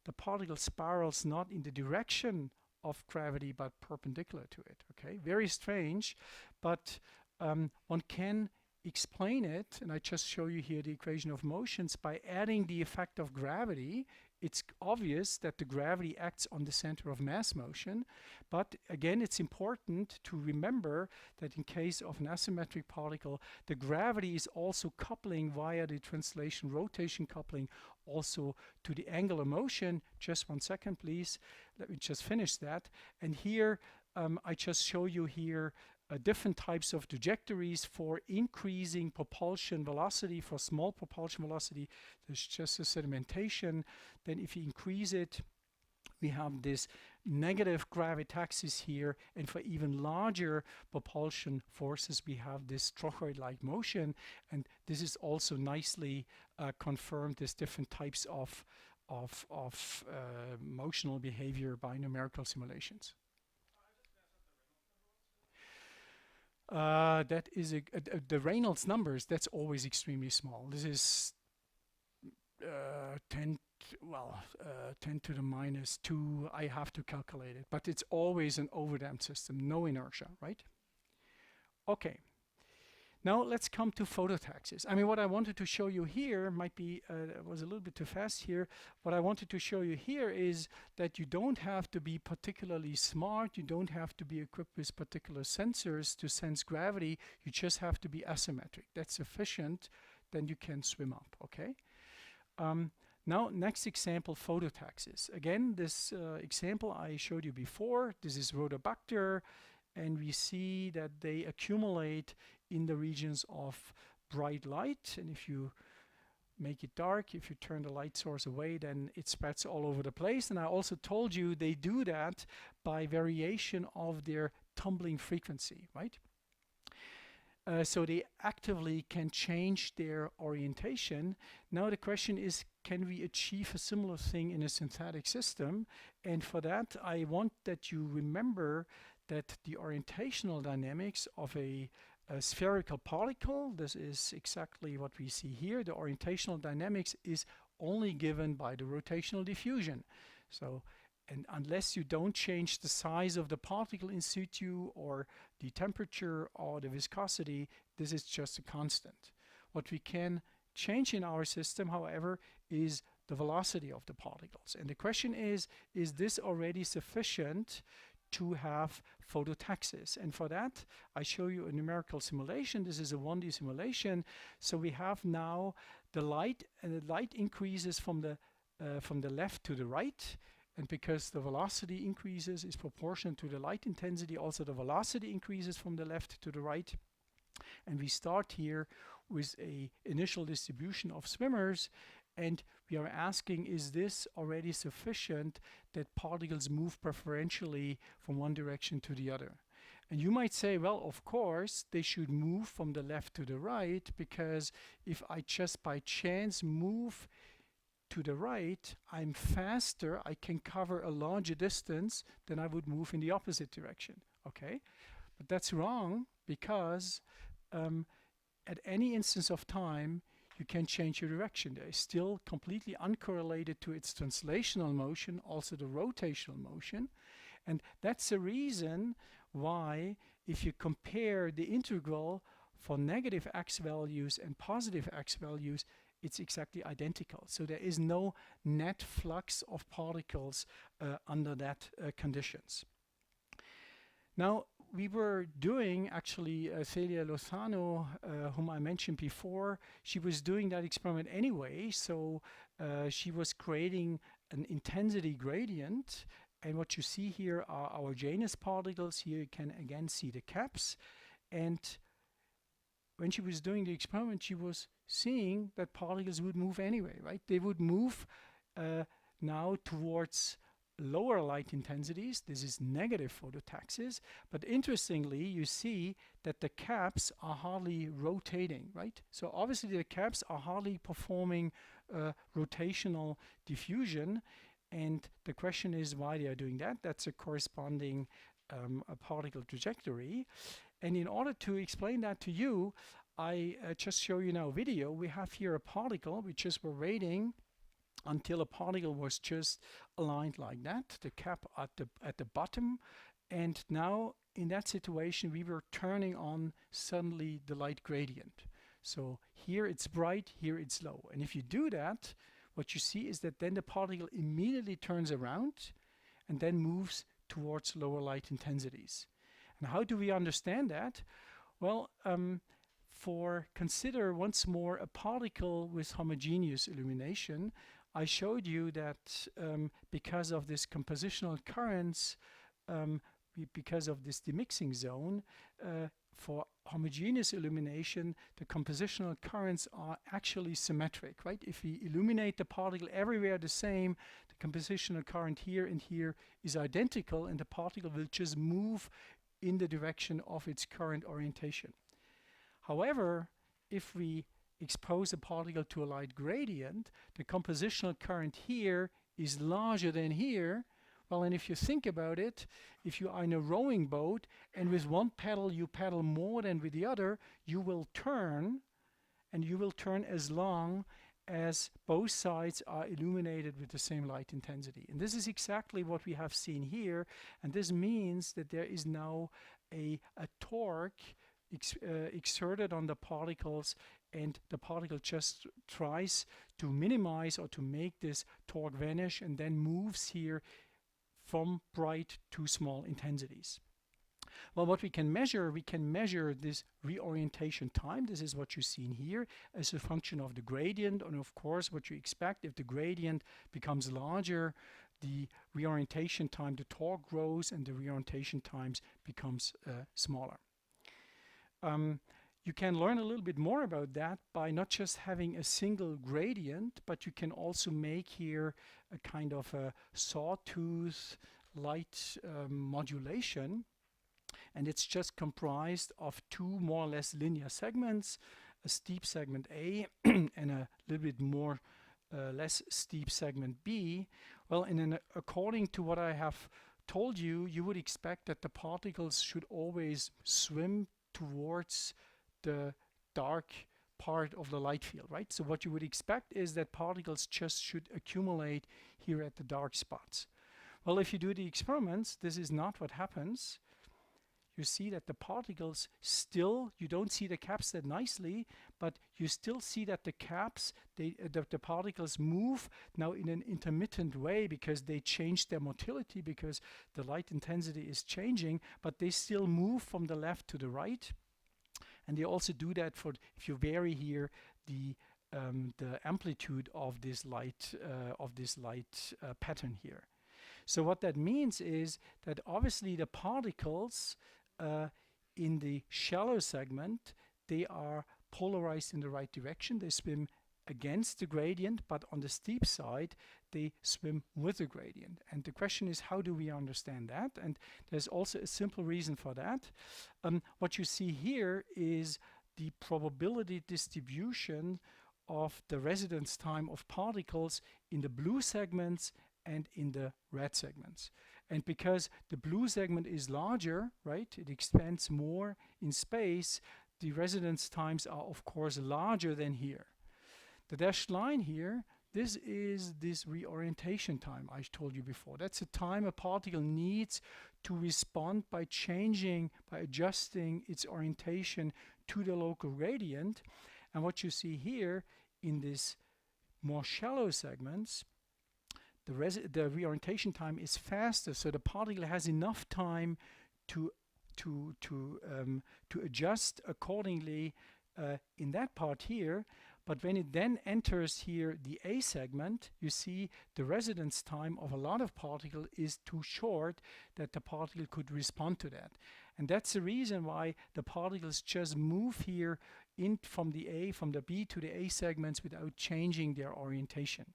the particle spirals not in the direction of gravity but perpendicular to it. Okay, very strange, but one can explain it, and I just show you here the equation of motions by adding the effect of gravity. It's obvious that the gravity acts on the center of mass motion, but again, it's important to remember that in case of an asymmetric particle, the gravity is also coupling via the translation rotation coupling also to the angular motion. Just 1 second, please. Let me just finish that. And here, I just show you here different types of trajectories for increasing propulsion velocity. For small propulsion velocity, there's just a sedimentation. Then if you increase it, we have this negative gravitaxis here, and for even larger propulsion forces, we have this trochoid-like motion, and this is also nicely confirmed as different types of motional behavior by numerical simulations. That is the Reynolds numbers. That's always extremely small. This is 10 to the minus 2. I have to calculate it, but it's always an overdamped system, no inertia, right? Okay. Now let's come to phototaxis. I mean, what I wanted to show you here might be, was a little bit too fast here. What I wanted to show you here is that you don't have to be particularly smart. You don't have to be equipped with particular sensors to sense gravity. You just have to be asymmetric. That's sufficient. Then you can swim up, okay? Now, next example, phototaxis. Again, this example I showed you before. This is Rhodobacter, and we see that they accumulate in the regions of bright light, and if you make it dark, if you turn the light source away, then it spreads all over the place. And I also told you they do that by variation of their tumbling frequency, right? So they actively can change their orientation. Now the question is, can we achieve a similar thing in a synthetic system? And for that, I want that you remember that the orientational dynamics of a spherical particle, this is exactly what we see here. The orientational dynamics is only given by the rotational diffusion. So, and unless you don't change the size of the particle in situ or the temperature or the viscosity, this is just a constant. What we can change in our system, however, is the velocity of the particles. And the question is this already sufficient to have phototaxis? And for that, I show you a numerical simulation. This is a 1D simulation. So we have now the light, and the light increases from the left to the right. And because the velocity increases is proportional to the light intensity, also the velocity increases from the left to the right. And we start here with an initial distribution of swimmers, and we are asking, is this already sufficient that particles move preferentially from one direction to the other? And you might say, well, of course, they should move from the left to the right, because if I just by chance move to the right, I'm faster, I can cover a larger distance than I would move in the opposite direction, okay? But that's wrong, because at any instance of time, you can change your direction. They're still completely uncorrelated to its translational motion, also the rotational motion. And that's the reason why, if you compare the integral for negative x values and positive x values, it's exactly identical. So there is no net flux of particles under that conditions. Now, we were doing, actually, Celia Lozano, whom I mentioned before, she was doing that experiment anyway. So she was creating an intensity gradient. And what you see here are our Janus particles. Here you can again see the caps. And when she was doing the experiment, she was seeing that particles would move anyway, right? They would move now towards lower light intensities, this is negative phototaxis, but interestingly you see that the caps are hardly rotating, right? So obviously the caps are hardly performing rotational diffusion, and the question is why they are doing that. That's a corresponding a particle trajectory. And in order to explain that to you, I just show you now a video. We have here a particle. We just were waiting until a particle was just aligned like that, the cap at the bottom, and now in that situation we were turning on suddenly the light gradient. So here it's bright, here it's low, and if you do that, what you see is that then the particle immediately turns around and then moves towards lower light intensities. And how do we understand that? Well, consider once more a particle with homogeneous illumination. I showed you that because of this compositional currents, because of this demixing zone, for homogeneous illumination, the compositional currents are actually symmetric, right? If we illuminate the particle everywhere the same, the compositional current here and here is identical, and the particle will just move in the direction of its current orientation. However, if we expose a particle to a light gradient, the compositional current here is larger than here. Well, and if you think about it, if you are in a rowing boat and with one pedal you pedal more than with the other, you will turn, and you will turn as long as both sides are illuminated with the same light intensity. And this is exactly what we have seen here, and this means that there is now a torque exerted on the particles, and the particle just tries to minimize or to make this torque vanish and then moves here from bright to small intensities. Well, what we can measure this reorientation time. This is what you see in here as a function of the gradient, and of course what you expect if the gradient becomes larger, the reorientation time, the torque grows, and the reorientation times becomes smaller. You can learn a little bit more about that by not just having a single gradient, but you can also make here a kind of a sawtooth light modulation, and it's just comprised of two more or less linear segments, a steep segment A and a little bit more less steep segment B. Well, according to what I have told you, you would expect that the particles should always swim towards the dark part of the light field, right? So what you would expect is that particles just should accumulate here at the dark spots. Well, if you do the experiments, this is not what happens. You see that the particles still, you don't see the caps that nicely, but you still see that the caps, the particles move now in an intermittent way because they change their motility, because the light intensity is changing, but they still move from the left to the right. And they also do that for, if you vary here the amplitude of this light pattern here. So what that means is that obviously the particles in the shallow segment, they are polarized in the right direction. They swim against the gradient, but on the steep side they swim with the gradient. And the question is, how do we understand that? And there's also a simple reason for that. What you see here is the probability distribution of the residence time of particles in the blue segments and in the red segments. And because the blue segment is larger, right, it expands more in space, the residence times are of course larger than here. The dashed line here, this is this reorientation time I told you before. That's the time a particle needs to respond by changing, by adjusting its orientation to the local gradient. And what you see here in this more shallow segments, the reorientation time is faster, so the particle has enough time to adjust accordingly in that part here. But when it then enters here the A segment, you see the residence time of a lot of particle is too short that the particle could respond to that. And that's the reason why the particles just move here in from the B to the A segments without changing their orientation.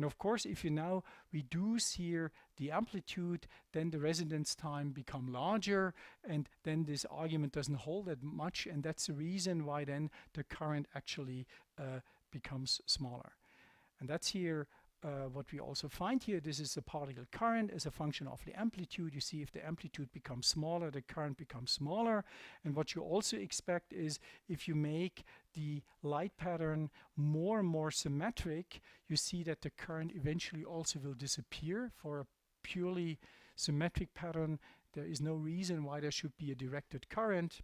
And of course, if you now reduce here the amplitude, then the residence time become larger, and then this argument doesn't hold that much, and that's the reason why then the current actually becomes smaller. And that's here what we also find here. This is the particle current as a function of the amplitude. You see if the amplitude becomes smaller, the current becomes smaller. And what you also expect is if you make the light pattern more and more symmetric, you see that the current eventually also will disappear. For a purely symmetric pattern, there is no reason why there should be a directed current.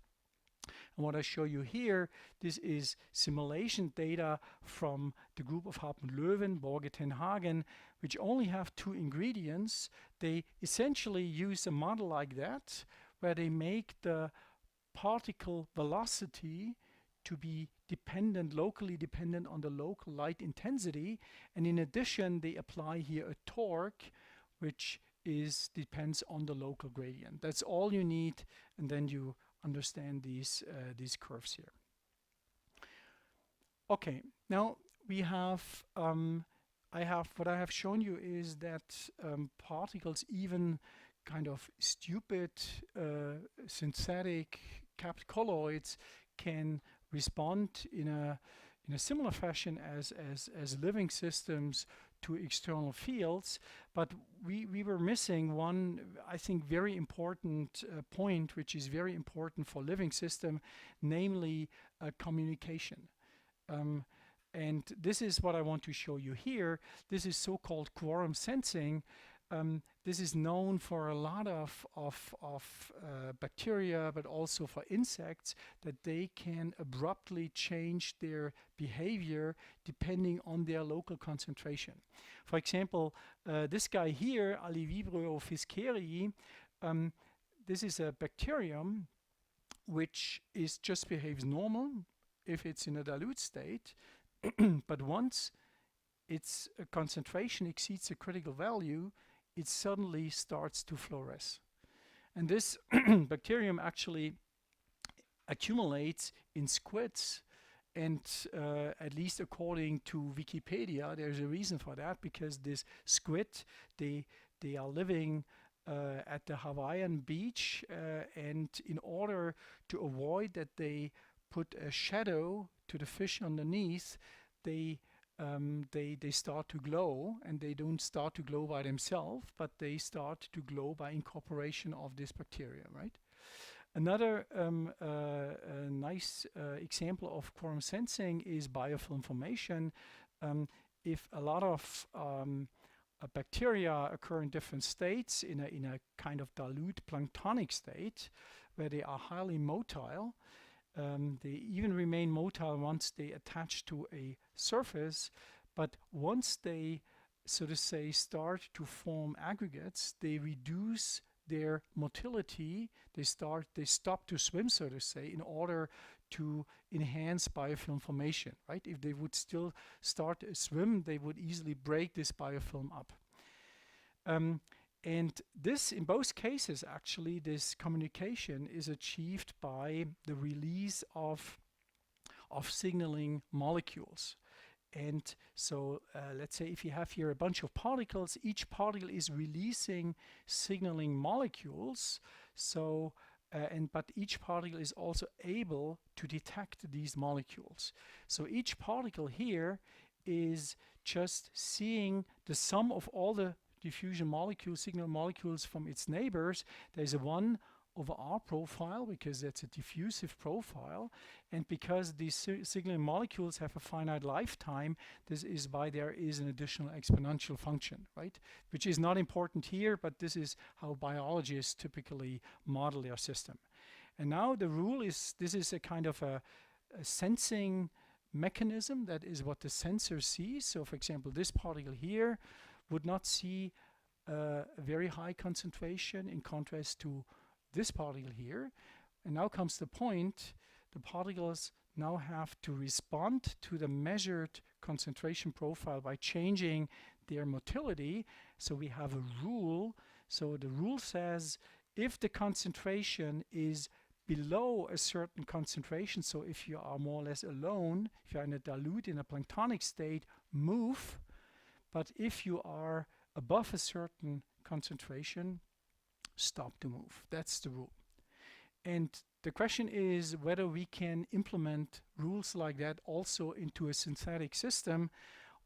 And what I show you here, this is simulation data from the group of Hartmut-Löwen, Borge-Ten-Hagen, which only have two ingredients. They essentially use a model like that, where they make the particle velocity to be dependent, locally dependent on the local light intensity. And in addition, they apply here a torque, which depends on the local gradient. That's all you need, and then you understand these curves here. Okay, now we have what I have shown you is that particles, even kind of stupid synthetic capped colloids, can respond in a similar fashion as living systems to external fields, but we were missing one, I think, very important point, which is very important for living system, namely communication. And this is what I want to show you here. This is so-called quorum sensing. This is known for a lot of bacteria, but also for insects, that they can abruptly change their behavior depending on their local concentration. For example, this guy here, Alivibrio fiskerii, this is a bacterium which just behaves normal if it's in a dilute state, but once its concentration exceeds a critical value, it suddenly starts to fluoresce. And this bacterium actually accumulates in squids, and at least according to Wikipedia, there's a reason for that, because this squid, they are living at the Hawaiian beach, and in order to avoid that they put a shadow to the fish underneath, they start to glow, and they don't start to glow by themselves, but they start to glow by incorporation of this bacteria, right? Another nice example of quorum sensing is biofilm formation. If a lot of bacteria occur in different states in a kind of dilute planktonic state, where they are highly motile, they even remain motile once they attach to a surface, but once they, so to say, start to form aggregates, they reduce their motility. They stop to swim, so to say, in order to enhance biofilm formation, right? If they would still start to swim, they would easily break this biofilm up. And this, in both cases, actually, this communication is achieved by the release of signaling molecules. And so let's say if you have here a bunch of particles, each particle is releasing signaling molecules. So, but each particle is also able to detect these molecules. So each particle here is just seeing the sum of all the diffusion molecules, signal molecules from its neighbors. There's a 1/r profile because that's a diffusive profile, and because these signaling molecules have a finite lifetime, this is why there is an additional exponential function, right? Which is not important here, but this is how biologists typically model their system. And now the rule is, this is a kind of a sensing mechanism. That is what the sensor sees. So for example, this particle here would not see a very high concentration in contrast to this particle here. And now comes the point, the particles now have to respond to the measured concentration profile by changing their motility. So we have a rule. So the rule says if the concentration is below a certain concentration, so if you are more or less alone, if you're in a dilute, in a planktonic state, move, but if you are above a certain concentration, stop to move. That's the rule. And the question is whether we can implement rules like that also into a synthetic system.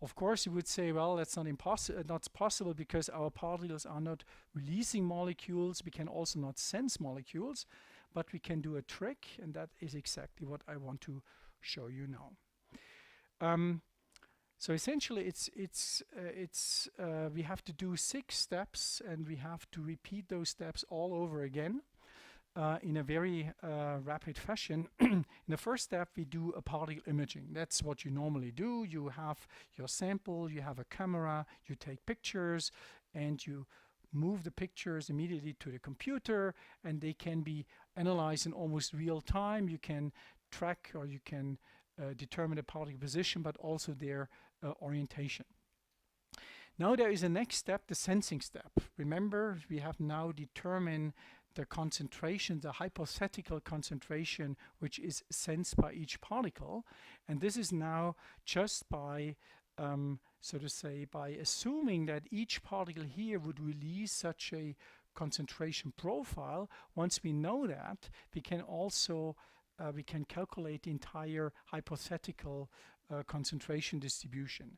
Of course, you would say, well, that's not possible because our particles are not releasing molecules. We can also not sense molecules, but we can do a trick, and that is exactly what I want to show you now. So essentially, we have to do 6 steps, and we have to repeat those steps all over again in a very rapid fashion. In the first step, we do a particle imaging. That's what you normally do. You have your sample, you have a camera, you take pictures, and you move the pictures immediately to the computer, and they can be analyzed in almost real time. You can track, or you can determine the particle position, but also their orientation. Now there is a next step, the sensing step. Remember, we have now determined the concentration, the hypothetical concentration, which is sensed by each particle. And this is now just by, so to say, by assuming that each particle here would release such a concentration profile. Once we know that, we can also we can calculate the entire hypothetical concentration distribution.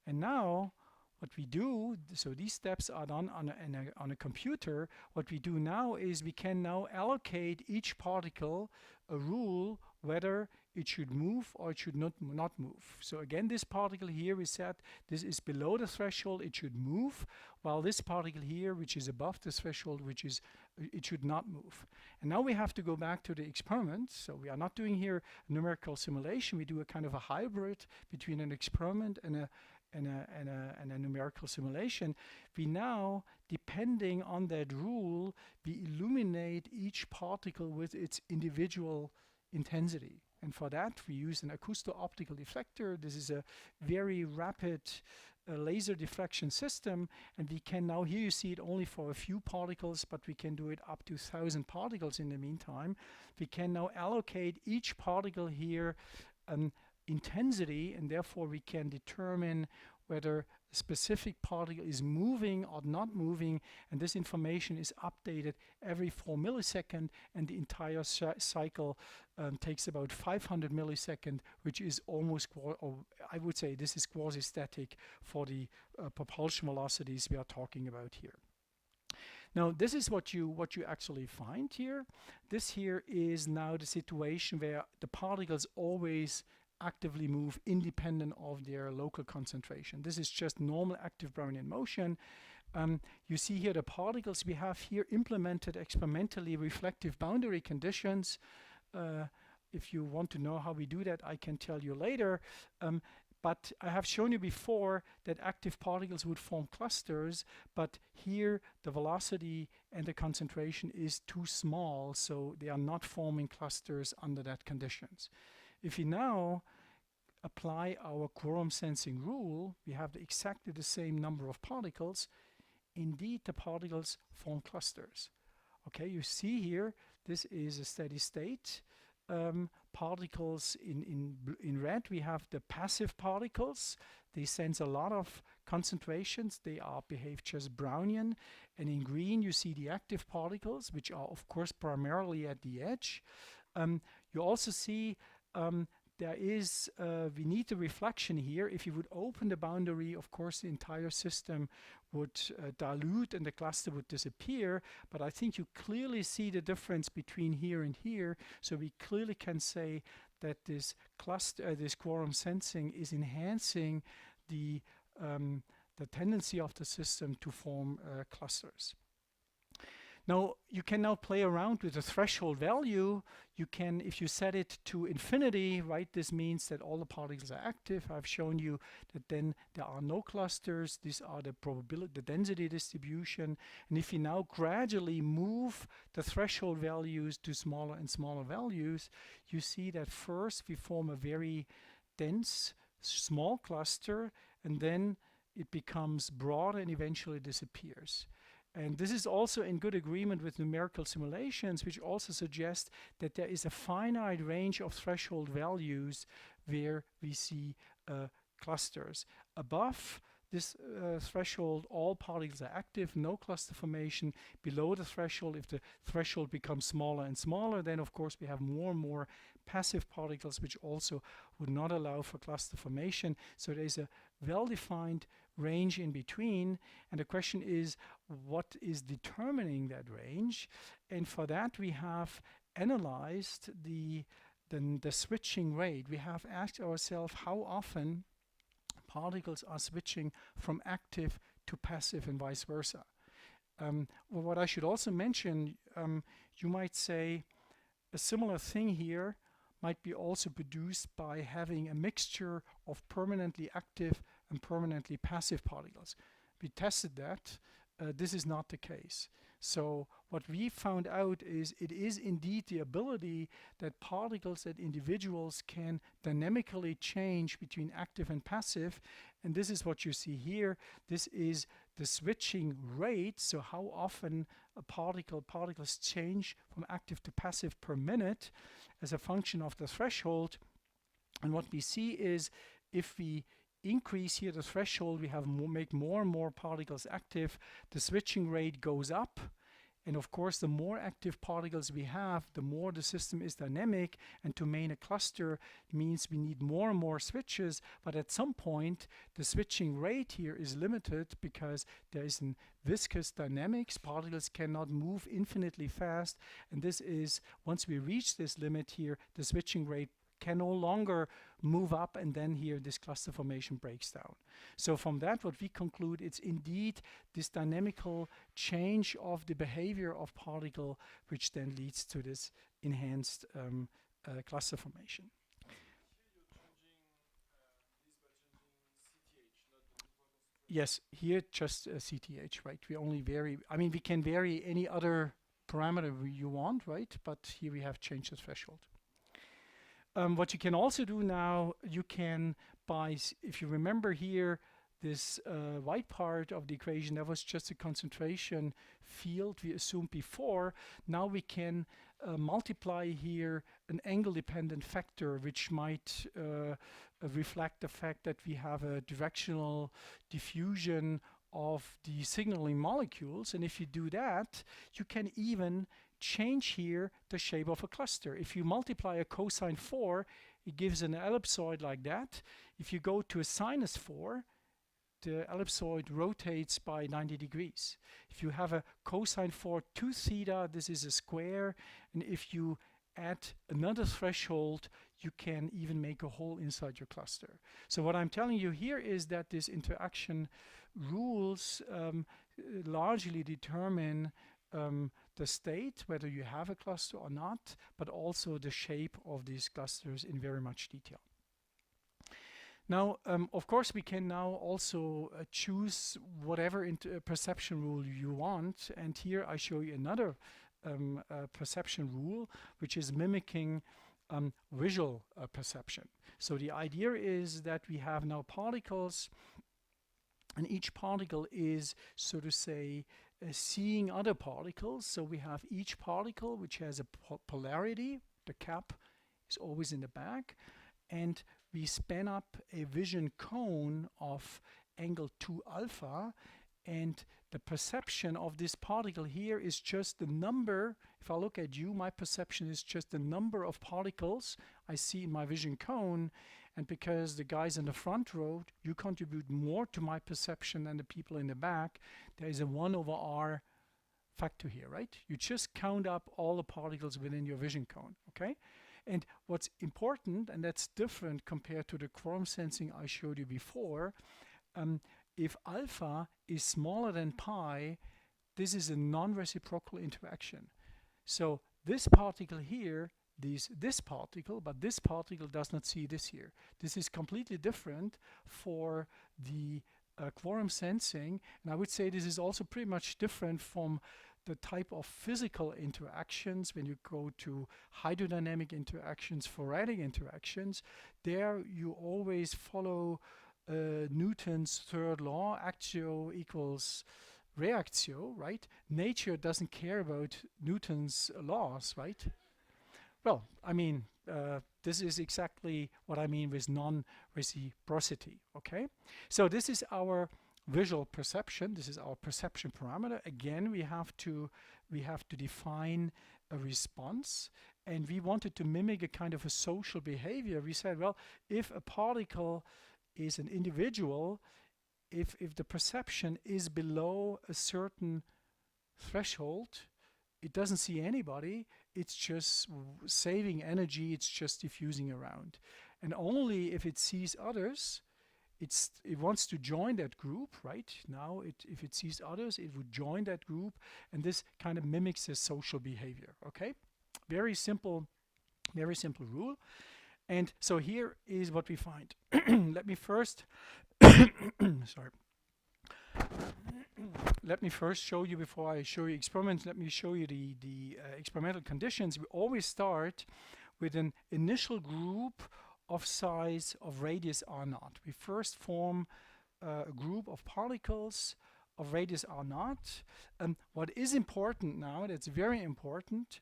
And now what we do, so these steps are done on a computer. What we do now is we can now allocate each particle a rule whether it should move or it should not move. So again, this particle here, we said this is below the threshold, it should move, while this particle here, which is above the threshold, it should not move. And now we have to go back to the experiment. So we are not doing here a numerical simulation. We do a kind of a hybrid between an experiment and a numerical simulation. We now, depending on that rule, we illuminate each particle with its individual intensity. And for that, we use an acousto-optical deflector. This is a very rapid laser diffraction system, and we can now, here you see it only for a few particles, but we can do it up to 1,000 particles in the meantime. We can now allocate each particle here an intensity, and therefore we can determine whether a specific particle is moving or not moving, and this information is updated every 4 milliseconds, and the entire cycle takes about 500 milliseconds, which is almost, or I would say this is quasi-static for the propulsion velocities we are talking about here. Now this is what you actually find here. This here is now the situation where the particles always actively move independent of their local concentration. This is just normal active Brownian motion. You see here the particles we have here implemented experimentally reflective boundary conditions. If you want to know how we do that, I can tell you later. But I have shown you before that active particles would form clusters, but here the velocity and the concentration is too small, so they are not forming clusters under that conditions. If we now apply our quorum sensing rule, we have exactly the same number of particles. Indeed, the particles form clusters. Okay, you see here, this is a steady state. Particles in red, we have the passive particles. They sense a lot of concentrations. They behave just Brownian. And in green, you see the active particles, which are, of course, primarily at the edge. You also see we need the reflection here. If you would open the boundary, of course, the entire system would dilute and the cluster would disappear. But I think you clearly see the difference between here and here. So we clearly can say that this cluster, this quorum sensing, is enhancing the tendency of the system to form clusters. Now, you can now play around with the threshold value. You can, if you set it to infinity, right, this means that all the particles are active. I've shown you that then there are no clusters. These are the probability, the density distribution. And if you now gradually move the threshold values to smaller and smaller values, you see that first we form a very dense, small cluster, and then it becomes broader and eventually disappears. And this is also in good agreement with numerical simulations, which also suggest that there is a finite range of threshold values where we see clusters. Above this threshold, all particles are active, no cluster formation. Below the threshold, if the threshold becomes smaller and smaller, then of course we have more and more passive particles, which also would not allow for cluster formation. So there's a well-defined range in between, and the question is, what is determining that range? And for that we have analyzed the switching rate. We have asked ourselves how often particles are switching from active to passive and vice versa. Well, what I should also mention, you might say a similar thing here might be also produced by having a mixture of permanently active and permanently passive particles. We tested that. This is not the case. So what we found out is it is indeed the ability that particles, that individuals can dynamically change between active and passive, and this is what you see here. This is the switching rate, so how often a particles change from active to passive per minute as a function of the threshold. And what we see is if we increase here the threshold, we have make more and more particles active, the switching rate goes up, and of course the more active particles we have, the more the system is dynamic, and to maintain a cluster means we need more and more switches, but at some point the switching rate here is limited because there is a viscous dynamics. Particles cannot move infinitely fast, and this is, once we reach this limit here, the switching rate can no longer move up, and then here this cluster formation breaks down. So from that, what we conclude, it's indeed this dynamical change of the behavior of particle which then leads to this enhanced cluster formation. Yes, here just CTH, right? We only vary, I mean, we can vary any other parameter you want, right? But here we have changed the threshold. What you can also do now, you can, if you remember here, this white part of the equation, that was just a concentration field we assumed before. Now we can multiply here an angle-dependent factor, which might reflect the fact that we have a directional diffusion of the signaling molecules. And if you do that, you can even change here the shape of a cluster. If you multiply a cosine 4, it gives an ellipsoid like that. If you go to a sinus 4, the ellipsoid rotates by 90 degrees. If you have a cosine 4 2 theta, this is a square, and if you add another threshold, you can even make a hole inside your cluster. So what I'm telling you here is that this interaction rules largely determine the state, whether you have a cluster or not, but also the shape of these clusters in very much detail. Now, of course, we can now also choose whatever perception rule you want, and here I show you another perception rule, which is mimicking visual perception. So the idea is that we have now particles, and each particle is, so to say, seeing other particles. So we have each particle which has a polarity. The cap is always in the back, and we span up a vision cone of angle 2 alpha, and the perception of this particle here is just the number. If I look at you, my perception is just the number of particles I see in my vision cone, and because the guys in the front row, you contribute more to my perception than the people in the back, there is a 1/r factor here, right? You just count up all the particles within your vision cone, okay? And what's important, and that's different compared to the quorum sensing I showed you before, if alpha is smaller than pi, this is a non-reciprocal interaction. So this particle here, this particle, but this particle does not see this here. This is completely different for the quorum sensing, and I would say this is also pretty much different from the type of physical interactions. When you go to hydrodynamic interactions, Faradic interactions, there you always follow Newton's third law, actio equals reactio, right? Nature doesn't care about Newton's laws, right? Well, I mean, this is exactly what I mean with non-reciprocity, okay? So this is our visual perception. This is our perception parameter. Again, we have to define a response, and we wanted to mimic a kind of a social behavior. We said, well, if a particle is an individual, if the perception is below a certain threshold, it doesn't see anybody, it's just saving energy, it's just diffusing around. And only if it sees others, it wants to join that group, right? Now, if it sees others, it would join that group, and this kind of mimics the social behavior, okay? Very simple rule. And so here is what we find. Let me first, sorry. Let me first show you, before I show you experiments, let me show you the experimental conditions. We always start with an initial group of size of radius r0. We first form a group of particles of radius r0. What is important now, that's very important,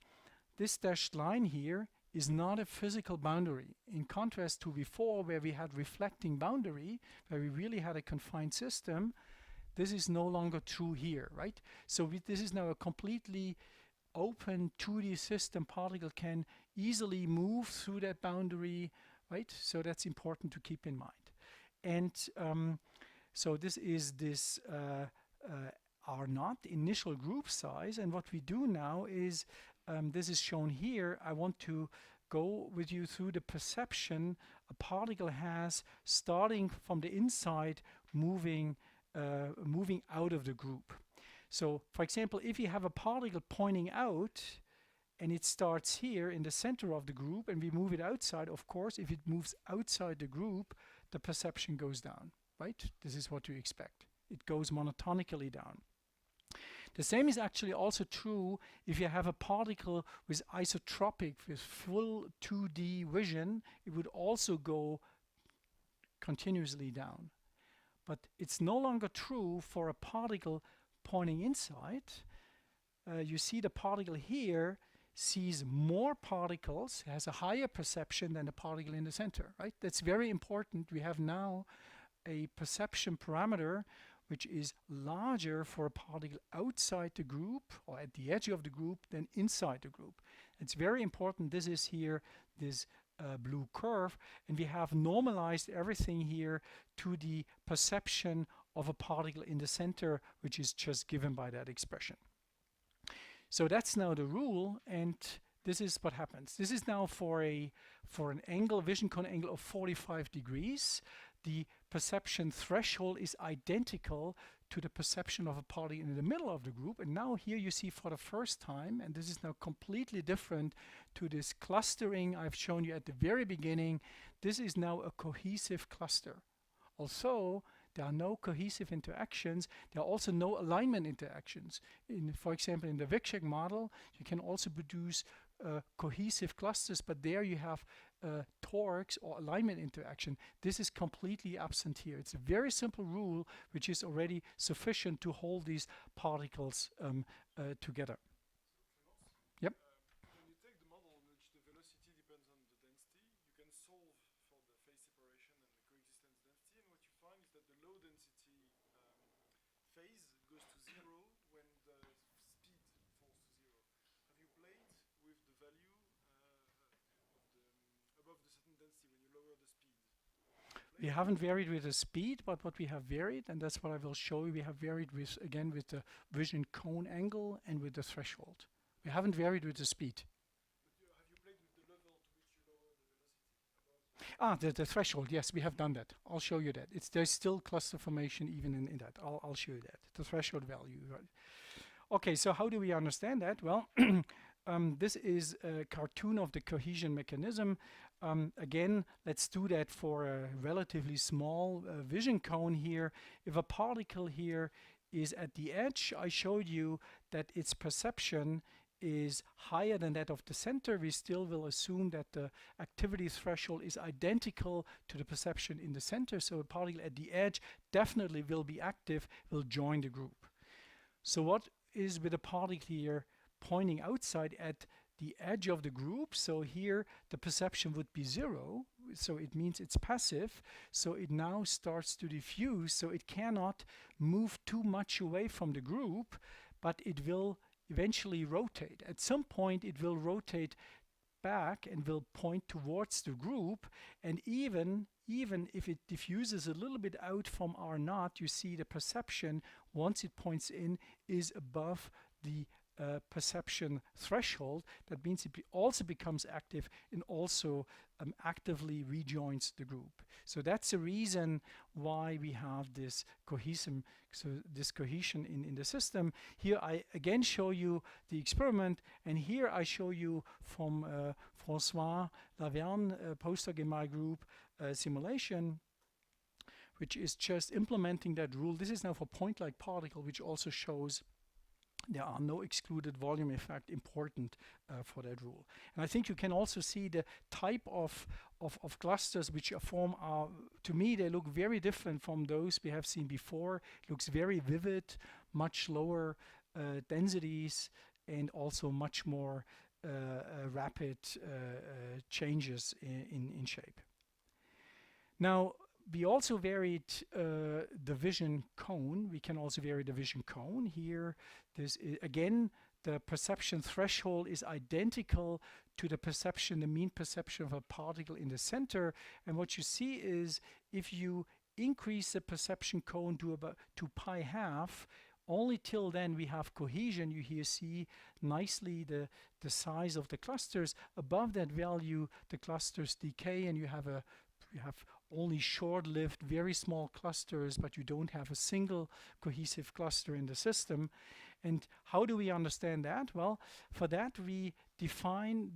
this dashed line here is not a physical boundary. In contrast to before, where we had reflecting boundary, where we really had a confined system, this is no longer true here, right? So this is now a completely open 2D system. Particle can easily move through that boundary, right? So that's important to keep in mind. And so this is this R0 initial group size. And what we do now is, this is shown here. I want to go with you through the perception a particle has starting from the inside, moving out of the group. So, for example, if you have a particle pointing out and it starts here in the center of the group and we move it outside, of course, if it moves outside the group, the perception goes down, right? This is what you expect. It goes monotonically down. The same is actually also true if you have a particle with isotropic, with full 2D vision, it would also go continuously down. But it's no longer true for a particle pointing inside. You see the particle here sees more particles, has a higher perception than the particle in the center, right? That's very important. We have now a perception parameter which is larger for a particle outside the group or at the edge of the group than inside the group. It's very important. This is here, this blue curve, and we have normalized everything here to the perception of a particle in the center, which is just given by that expression. So that's now the rule, and this is what happens. This is now for an angle, vision cone angle of 45 degrees. The perception threshold is identical to the perception of a particle in the middle of the group. And now here you see for the first time, and this is now completely different to this clustering I've shown you at the very beginning, this is now a cohesive cluster. Also, there are no cohesive interactions. There are also no alignment interactions. For example, in the Bechinger model, you can also produce cohesive clusters, but there you have torques or alignment interaction. This is completely absent here. It's a very simple rule which is already sufficient to hold these particles together. Yep. When you take the model in which the velocity depends on the density, you can solve for the phase separation and the coexistence density, and what you find is that the low density phase goes to 0 when the speed falls to 0. Have you played with the value above the certain density when you lower the speed? We haven't varied with the speed, but what we have varied, and that's what I will show you, we have varied with, again, with the vision cone angle and with the threshold. We haven't varied with the speed. But have you played with the level to which you lower the velocity? The threshold, yes, we have done that. I'll show you that. There's still cluster formation even in that. I'll show you that. The threshold value, right? Okay, so how do we understand that? Well, this is a cartoon of the cohesion mechanism. Again, let's do that for a relatively small vision cone here. If a particle here is at the edge, I showed you that its perception is higher than that of the center. We still will assume that the activity threshold is identical to the perception in the center. So a particle at the edge definitely will be active, will join the group. So what is with a particle here pointing outside at the edge of the group? So here the perception would be 0. so it means it's passive, so it now starts to diffuse, so it cannot move too much away from the group, but it will eventually rotate. At some point it will rotate back and will point towards the group, and even if it diffuses a little bit out from R naught, you see the perception, once it points in, is above the perception threshold. That means it also becomes active and also actively rejoins the group. So that's the reason why we have this cohesion, in the system. Here I again show you the experiment, and here I show you from François Laverne, postdoc in my group, simulation, which is just implementing that rule. This is now for point-like particle, which also shows there are no excluded volume effect important for that rule. And I think you can also see the type of clusters which are formed are, to me, they look very different from those we have seen before. It looks very vivid, much lower densities, and also much more rapid changes in shape. Now, we also varied the vision cone. We can also vary the vision cone. Here, this is, again, the perception threshold is identical to the perception, the mean perception of a particle in the center. And what you see is, if you increase the perception cone to about pi half, only till then we have cohesion. You here see nicely the size of the clusters. Above that value, the clusters decay, and you have only short-lived, very small clusters, but you don't have a single cohesive cluster in the system. And how do we understand that? Well, for that we define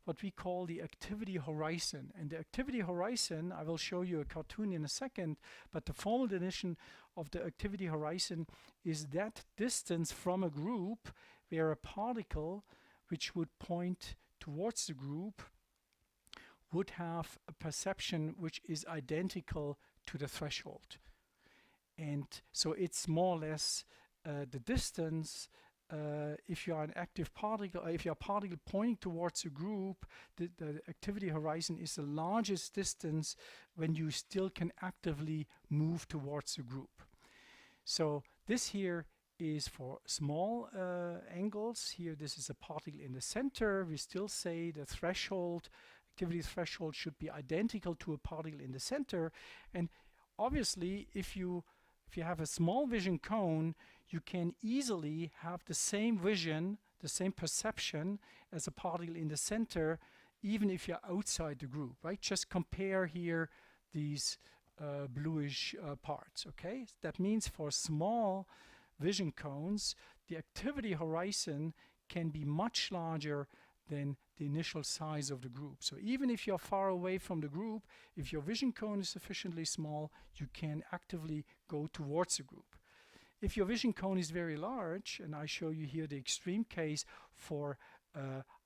what we call the activity horizon. And the activity horizon, I will show you a cartoon in a second, but the formal definition of the activity horizon is that distance from a group where a particle which would point towards the group would have a perception which is identical to the threshold. And so it's more or less the distance, if you are an active particle, if you are a particle pointing towards a group, the activity horizon is the largest distance when you still can actively move towards a group. So this here is for small angles. Here this is a particle in the center. We still say the threshold, activity threshold, should be identical to a particle in the center. And obviously if you have a small vision cone, you can easily have the same vision, the same perception as a particle in the center, even if you're outside the group, right? Just compare here these bluish parts, okay? That means for small vision cones, the activity horizon can be much larger than the initial size of the group. So even if you're far away from the group, if your vision cone is sufficiently small, you can actively go towards the group. If your vision cone is very large, and I show you here the extreme case for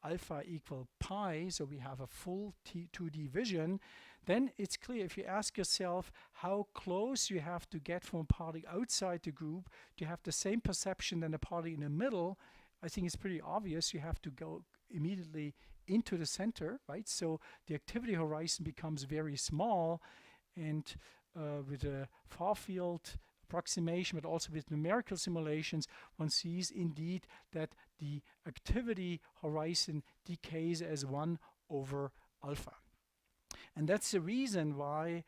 alpha equal pi, so we have a full 2D vision, then it's clear, if you ask yourself how close you have to get from a particle outside the group to have the same perception than a particle in the middle, I think it's pretty obvious you have to go immediately into the center, right? So the activity horizon becomes very small, and with a far field approximation, but also with numerical simulations, one sees indeed that the activity horizon decays as 1 over alpha. And that's the reason why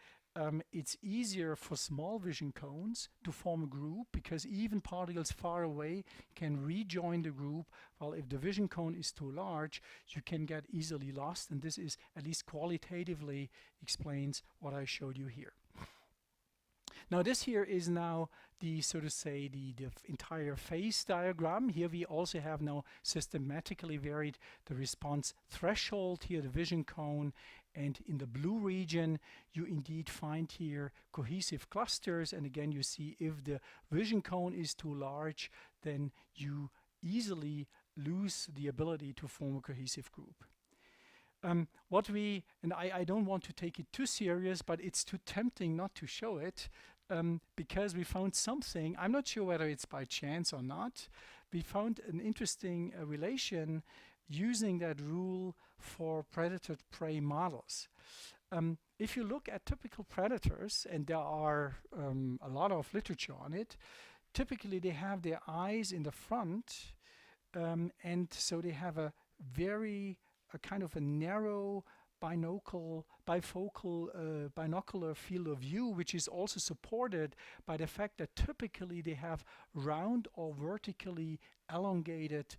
it's easier for small vision cones to form a group, because even particles far away can rejoin the group, while if the vision cone is too large, you can get easily lost, and this is, at least qualitatively, explains what I showed you here. Now this here is now the, so to say, the entire phase diagram. Here we also have now systematically varied the response threshold, here the vision cone, and in the blue region you indeed find here cohesive clusters, and again you see if the vision cone is too large, then you easily lose the ability to form a cohesive group. I don't want to take it too serious, but it's too tempting not to show it, because we found something, I'm not sure whether it's by chance or not, we found an interesting relation using that rule for predator-prey models. if you look at typical predators, and there are a lot of literature on it, typically they have their eyes in the front, and so they have a kind of a narrow binocular field of view, which is also supported by the fact that typically they have round or vertically elongated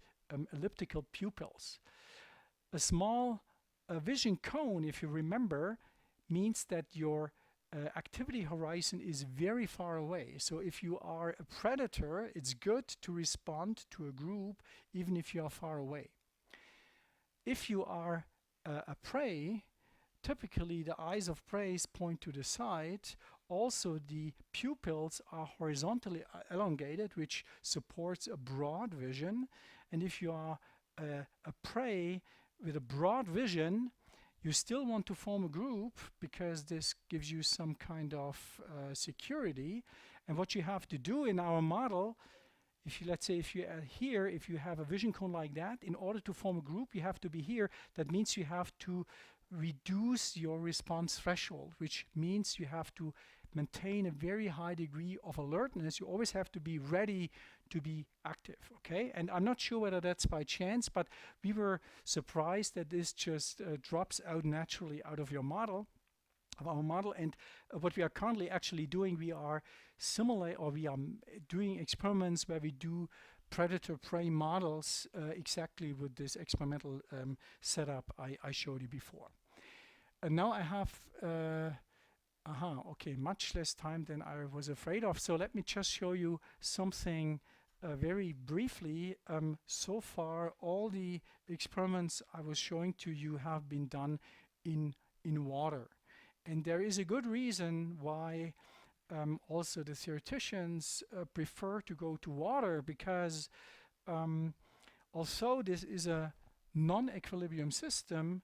elliptical pupils. A small vision cone, if you remember, means that your activity horizon is very far away. So if you are a predator, it's good to respond to a group even if you are far away. If you are a prey, typically the eyes of prey point to the side. Also, the pupils are horizontally elongated, which supports a broad vision. And if you are a prey with a broad vision, you still want to form a group because this gives you some kind of security. And what you have to do in our model, if you, let's say, if you here, if you have a vision cone like that, in order to form a group, you have to be here. That means you have to reduce your response threshold, which means you have to maintain a very high degree of alertness. You always have to be ready to be active, okay? And I'm not sure whether that's by chance, but we were surprised that this just drops out naturally out of your model, of our model. And what we are currently actually doing, we are doing experiments where we do predator-prey models exactly with this experimental setup I showed you before. And now I have much less time than I was afraid of. So let me just show you something very briefly. So far, all the experiments I was showing to you have been done in water. And there is a good reason why also the theoreticians prefer to go to water, because although this is a non-equilibrium system,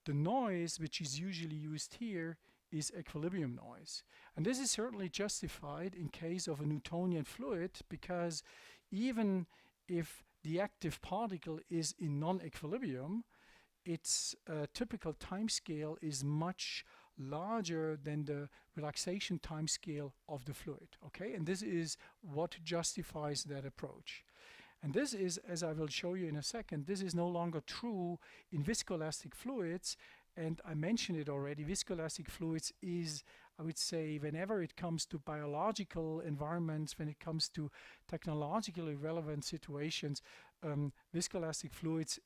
the noise which is usually used here is equilibrium noise. And this is certainly justified in case of a Newtonian fluid, because even if the active particle is in non-equilibrium, its typical time scale is much larger than the relaxation time scale of the fluid, okay? And this is what justifies that approach. And this is, as I will show you in a second, this is no longer true in viscoelastic fluids. And I mentioned it already, viscoelastic fluids is, I would say, whenever it comes to biological environments, when it comes to technologically relevant situations, viscoelastic fluids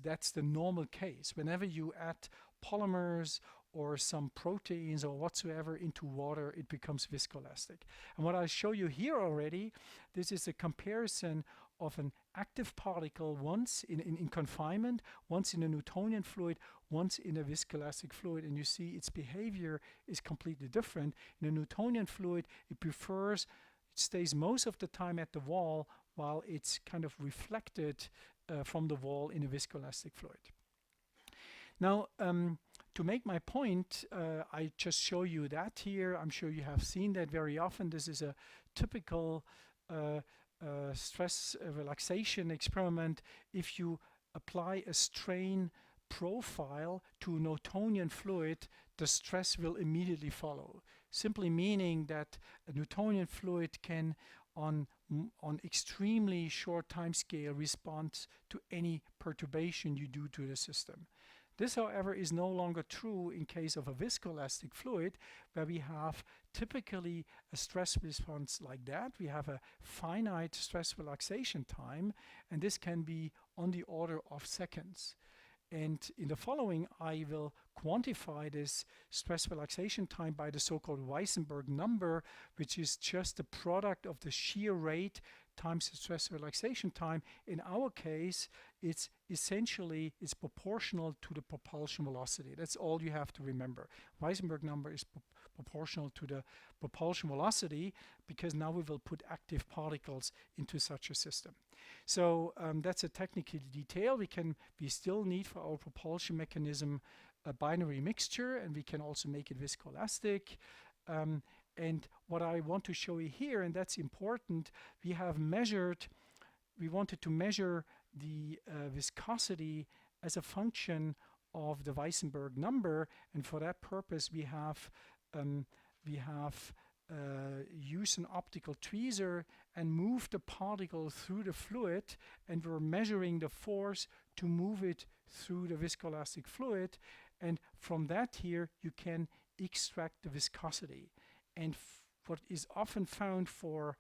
that's the normal case. Whenever you add polymers or some proteins or whatsoever into water, it becomes viscoelastic. And what I show you here already, this is a comparison of an active particle once in confinement, once in a Newtonian fluid, once in a viscoelastic fluid, and you see its behavior is completely different. In a Newtonian fluid, it stays most of the time at the wall, while it's kind of reflected from the wall in a viscoelastic fluid. Now, to make my point, I just show you that here. I'm sure you have seen that very often. This is a typical stress relaxation experiment. If you apply a strain profile to a Newtonian fluid, the stress will immediately follow. Simply meaning that a Newtonian fluid can, on extremely short time scale, respond to any perturbation you do to the system. This, however, is no longer true in case of a viscoelastic fluid, where we have typically a stress response like that. We have a finite stress relaxation time, and this can be on the order of seconds. And in the following, I will quantify this stress relaxation time by the so-called Weissenberg number, which is just the product of the shear rate times the stress relaxation time. In our case, it's proportional to the propulsion velocity. That's all you have to remember. Weissenberg number is proportional to the propulsion velocity, because now we will put active particles into such a system. So that's a technical detail. We still need for our propulsion mechanism a binary mixture, and we can also make it viscoelastic. And what I want to show you here, and that's important, we wanted to measure the viscosity as a function of the Weissenberg number, and for that purpose we have use an optical tweezer and move the particle through the fluid, and we're measuring the force to move it through the viscoelastic fluid, and from that here you can extract the viscosity. And what is often found for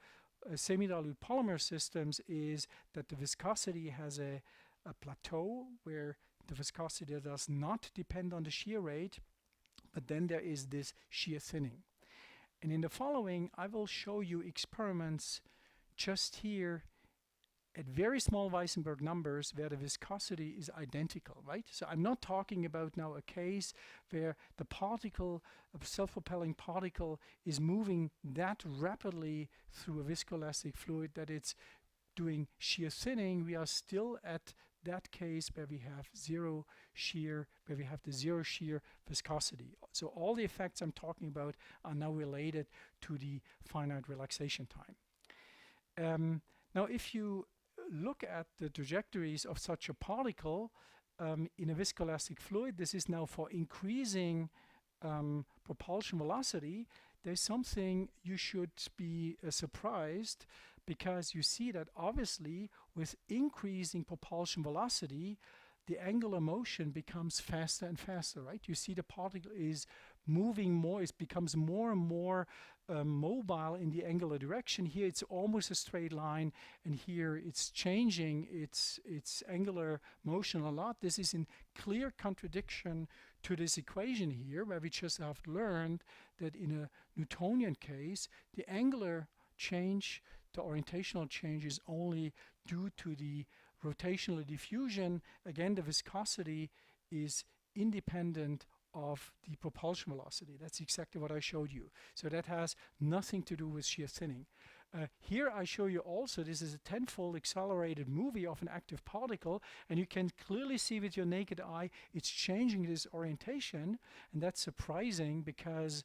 semi-dilute polymer systems is that the viscosity has a plateau where the viscosity does not depend on the shear rate, but then there is this shear thinning. And in the following, I will show you experiments just here at very small Weissenberg numbers where the viscosity is identical, right? So I'm not talking about now a case where the particle, a self-propelling particle, is moving that rapidly through a viscoelastic fluid that it's doing shear thinning. We are still at that case where we have zero shear, where we have the zero shear viscosity. So all the effects I'm talking about are now related to the finite relaxation time. Now if you look at the trajectories of such a particle in a viscoelastic fluid, this is now for increasing propulsion velocity, there's something you should be surprised, because you see that obviously with increasing propulsion velocity, the angular motion becomes faster and faster, right? You see the particle is moving more, it becomes more and more mobile in the angular direction. Here it's almost a straight line, and here it's changing its angular motion a lot. This is in clear contradiction to this equation here, where we just have learned that in a Newtonian case, the angular change, the orientational change, is only due to the rotational diffusion. Again, the viscosity is independent of the propulsion velocity. That's exactly what I showed you. So that has nothing to do with shear thinning. Here I show you also, this is a tenfold accelerated movie of an active particle, and you can clearly see with your naked eye it's changing this orientation, and that's surprising because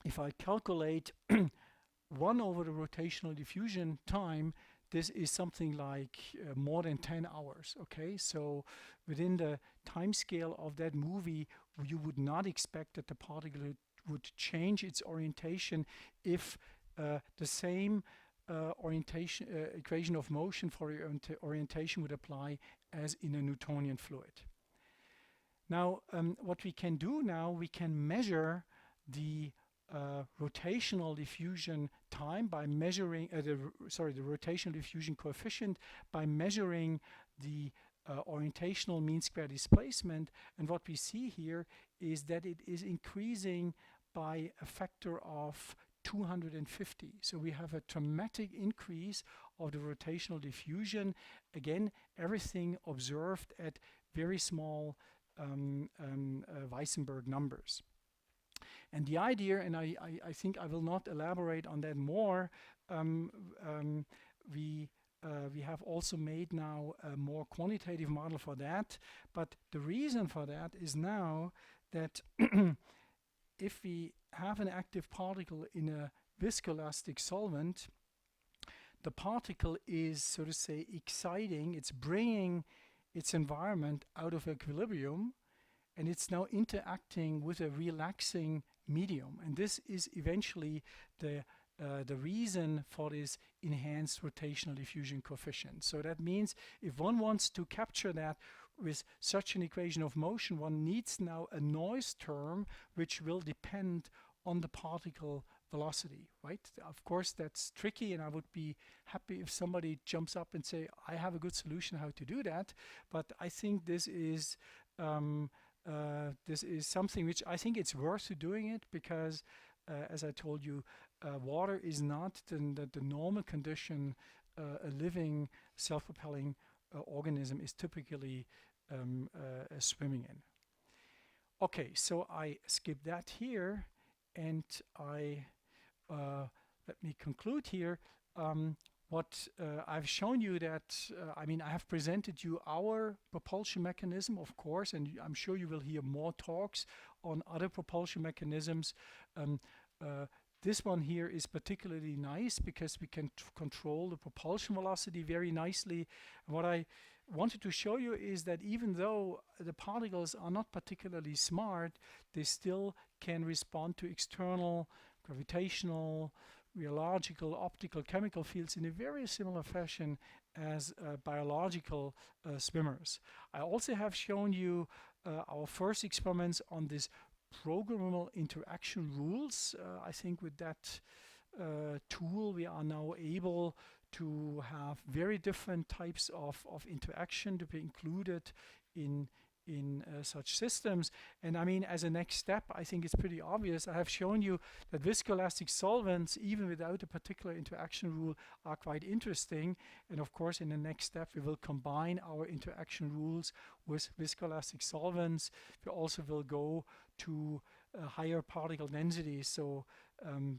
if I calculate 1 over the rotational diffusion time, this is something like more than 10 hours, okay? So within the time scale of that movie, you would not expect that the particle would change its orientation if the same equation of motion for orientation would apply as in a Newtonian fluid. Now, what we can do now, we can measure the rotational diffusion time by measuring the rotational diffusion coefficient by measuring the orientational mean square displacement, and what we see here is that it is increasing by a factor of 250. So we have a dramatic increase of the rotational diffusion. Again, everything observed at very small Weissenberg numbers. And the idea, and I think I will not elaborate on that more, we have also made now a more quantitative model for that, but the reason for that is now that if we have an active particle in a viscoelastic solvent, the particle is, so to say, exciting, it's bringing its environment out of equilibrium, and it's now interacting with a relaxing medium. And this is eventually the reason for this enhanced rotational diffusion coefficient. So that means if one wants to capture that with such an equation of motion, one needs now a noise term which will depend on the particle velocity, right? Of course, that's tricky, and I would be happy if somebody jumps up and say, I have a good solution how to do that. But I think this is something which I think it's worth doing it, because as I told you, water is not the normal condition a living self-propelling organism is typically swimming in. Okay, so I skip that here, and I let me conclude here. What I've shown you that, I mean, I have presented you our propulsion mechanism, of course, and I'm sure you will hear more talks on other propulsion mechanisms. This one here is particularly nice because we can control the propulsion velocity very nicely. What I wanted to show you is that even though the particles are not particularly smart, they still can respond to external gravitational, rheological, optical, chemical fields in a very similar fashion as biological swimmers. I also have shown you our first experiments on this programmable interaction rules. I think with that tool we are now able to have very different types of interaction to be included in such systems. And I mean, as a next step, I think it's pretty obvious. I have shown you that viscoelastic solvents, even without a particular interaction rule, are quite interesting. And of course, in the next step, we will combine our interaction rules with viscoelastic solvents. We also will go to higher particle densities. So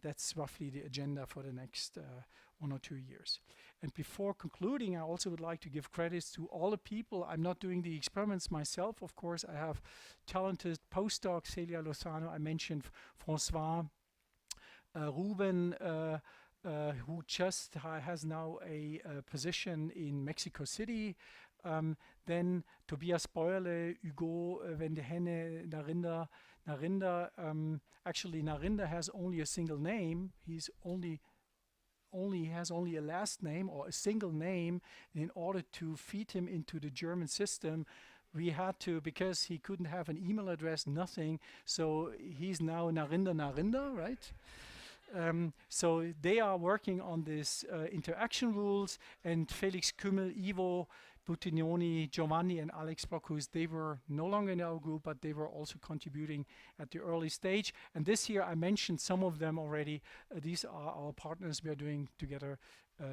that's roughly the agenda for the next 1 or 2 years. And before concluding, I also would like to give credits to all the people. I'm not doing the experiments myself, of course. I have talented postdocs, Celia Lozano, I mentioned Francois, Ruben, who just has now a position in Mexico City. Then Tobias Beuerle, Hugo Vendehenne, Narinda. Actually, Narinda has only a single name. He's has only a last name or a single name. In order to feed him into the German system, we had to, because he couldn't have an email address, nothing. So he's now Narinda, right? So they are working on this interaction rules, and Felix Kümmel, Ivo Buttignoni, Giovanni, and Alex Brockhus, they were no longer in our group, but they were also contributing at the early stage. And this year, I mentioned some of them already. These are our partners we are doing together.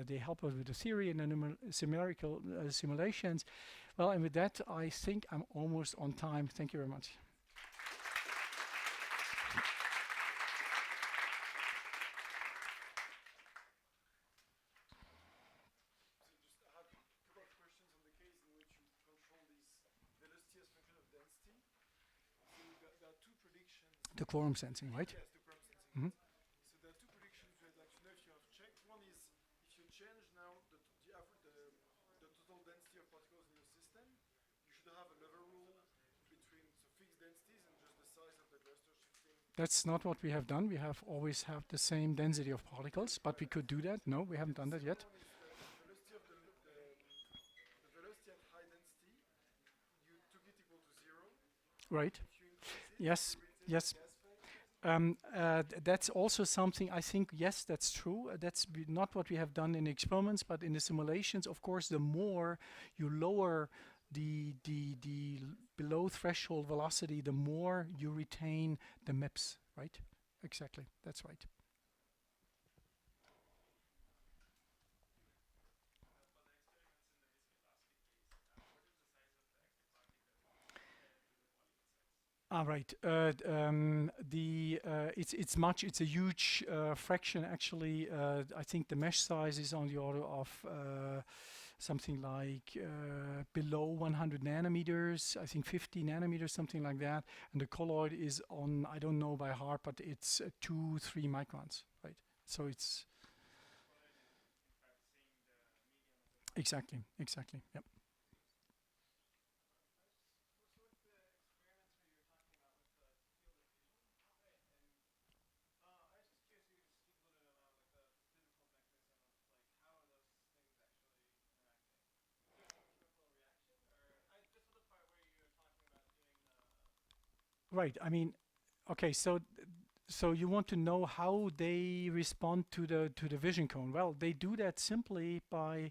They help us with the theory and the numerical simulations. Well, and with that, I think I'm almost on time. Thank you very much. The quorum sensing, right? Yes, the quorum sensing. So there are two predictions we'd like to know if you have checked. One is if you change now the total density of particles in your system, you should have a lever rule between fixed densities and just the size of the cluster shifting. That's not what we have done. We have always have the same density of particles, but we could do that. No, we haven't done that yet. The velocity at high density, you took it equal to 0. Right. Yes. Yes. That's also something I think, yes, that's true. That's not what we have done in experiments, but in the simulations, of course, the more you lower the below threshold velocity, the more you retain the MIPS, right? Exactly, that's right. Right. It's a huge fraction actually. I think the mesh size is on the order of something like below 100 nanometers. I think 50 nanometers, something like that. And the colloid is on, I don't know by heart, but it's 2-3 microns, right? So it's exactly. Yep. Right. I mean, okay. So you want to know how they respond to the vision cone? Well, they do that simply by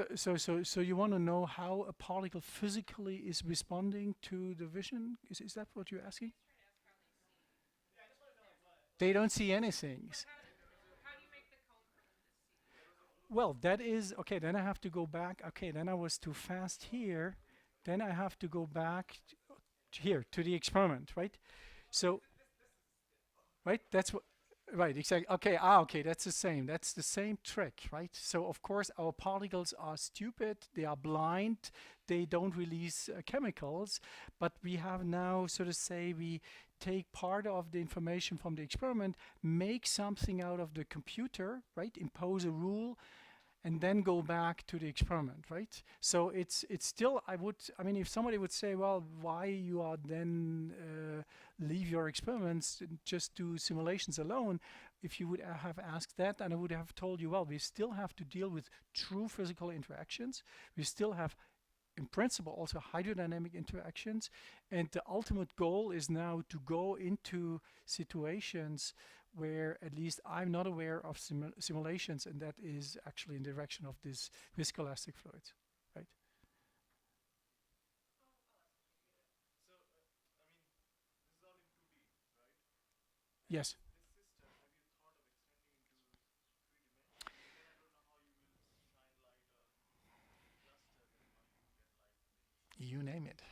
So you want to know how a particle physically is responding to the vision? Is that what you're asking? They don't see anything. Well, that is okay. Then I have to go back. Okay, then I was too fast here. Then I have to go back here to the experiment, right? So, right, that's what. Right, exactly. Okay, okay, that's the same. That's the same trick, right? So of course our particles are stupid, they are blind, they don't release chemicals, but we have now, so to say, we take part of the information from the experiment, make something out of the computer, right? Impose a rule, and then go back to the experiment, right? So it's still, I mean, if somebody would say, well, why you are then leave your experiments and just do simulations alone, if you would have asked that, and I would have told you, well, we still have to deal with true physical interactions. We still have, in principle, also hydrodynamic interactions, and the ultimate goal is now to go into situations where at least I'm not aware of simulations, and that is actually in the direction of this viscoelastic fluids, right? So, I mean, this is all in 2D, right? And Yes. this system, have you thought of extending into 3 dimensions? But then I don't know how you will shine light on the cluster and how you will get light from the heat. You name it.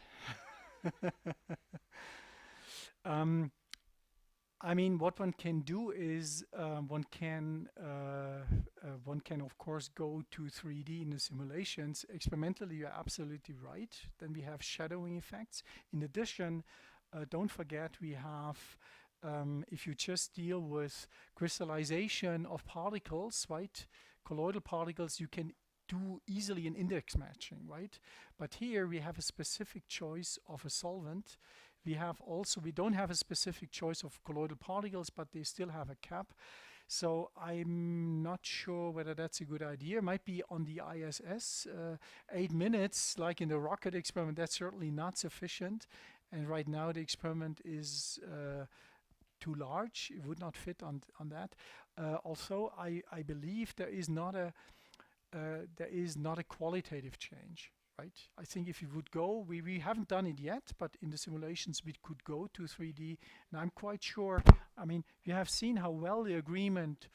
um, I mean, what one can do is one can of course go to 3D in the simulations. Experimentally, you're absolutely right. Then we have shadowing effects. In addition, don't forget we have if you just deal with crystallization of particles, right? Colloidal particles, you can do easily an index matching, right? But here we have a specific choice of a solvent. We don't have a specific choice of colloidal particles, but they still have a cap. So I'm not sure whether that's a good idea. Might be on the ISS, 8 minutes, like in the rocket experiment, that's certainly not sufficient. And right now the experiment is too large. It would not fit on that. Also, I believe there is not a qualitative change, right? I think if you would go, we haven't done it yet, but in the simulations we could go to 3D, and I'm quite sure. I mean, you have seen how well the agreement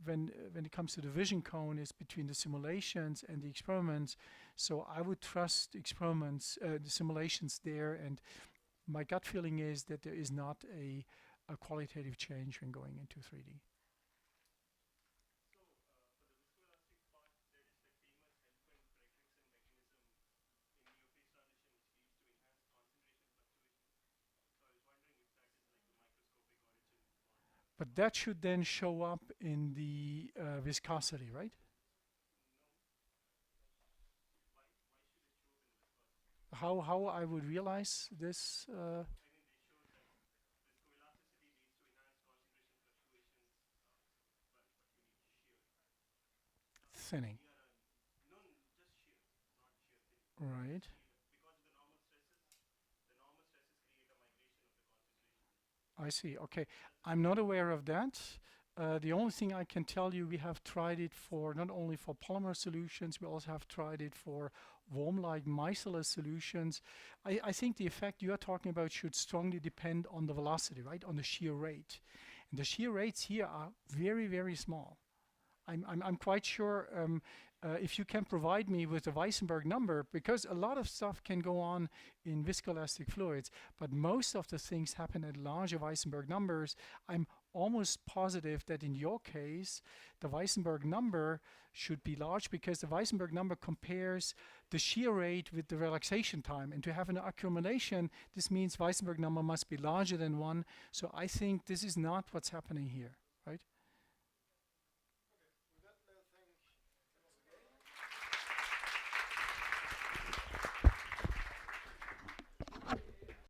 when it comes to the vision cone is between the simulations and the experiments. So I would trust the simulations there, and my gut feeling is that there is not a qualitative change when going into 3D. So, for the viscoelastic part, there is that famous Helfand reflection mechanism in near-phase transition which leads to enhanced concentration fluctuation. So I was wondering if that is like the microscopic origin for the... But that should then show up in the viscosity, right? No. Why should it show up in the viscosity? How I would realize this I think they showed that viscoelasticity leads to enhanced concentration fluctuations, but you need shear. thinning, Near a... No, just shear, not shear thinning. right? Because of the normal stresses create a migration of the concentration. I see. Okay, I'm not aware of that. The only thing I can tell you, we have tried it for not only for polymer solutions, we also have tried it for worm-like micellar solutions. I think the effect you are talking about should strongly depend on the velocity, right? On the shear rate. And the shear rates here are very, very small. I'm quite sure if you can provide me with a Weissenberg number, because a lot of stuff can go on in viscoelastic fluids, but most of the things happen at larger Weissenberg numbers. I'm almost positive that in your case, the Weissenberg number should be large, because the Weissenberg number compares the shear rate with the relaxation time. And to have an accumulation, this means Weissenberg number must be larger than 1. So I think this is not what's happening here, right?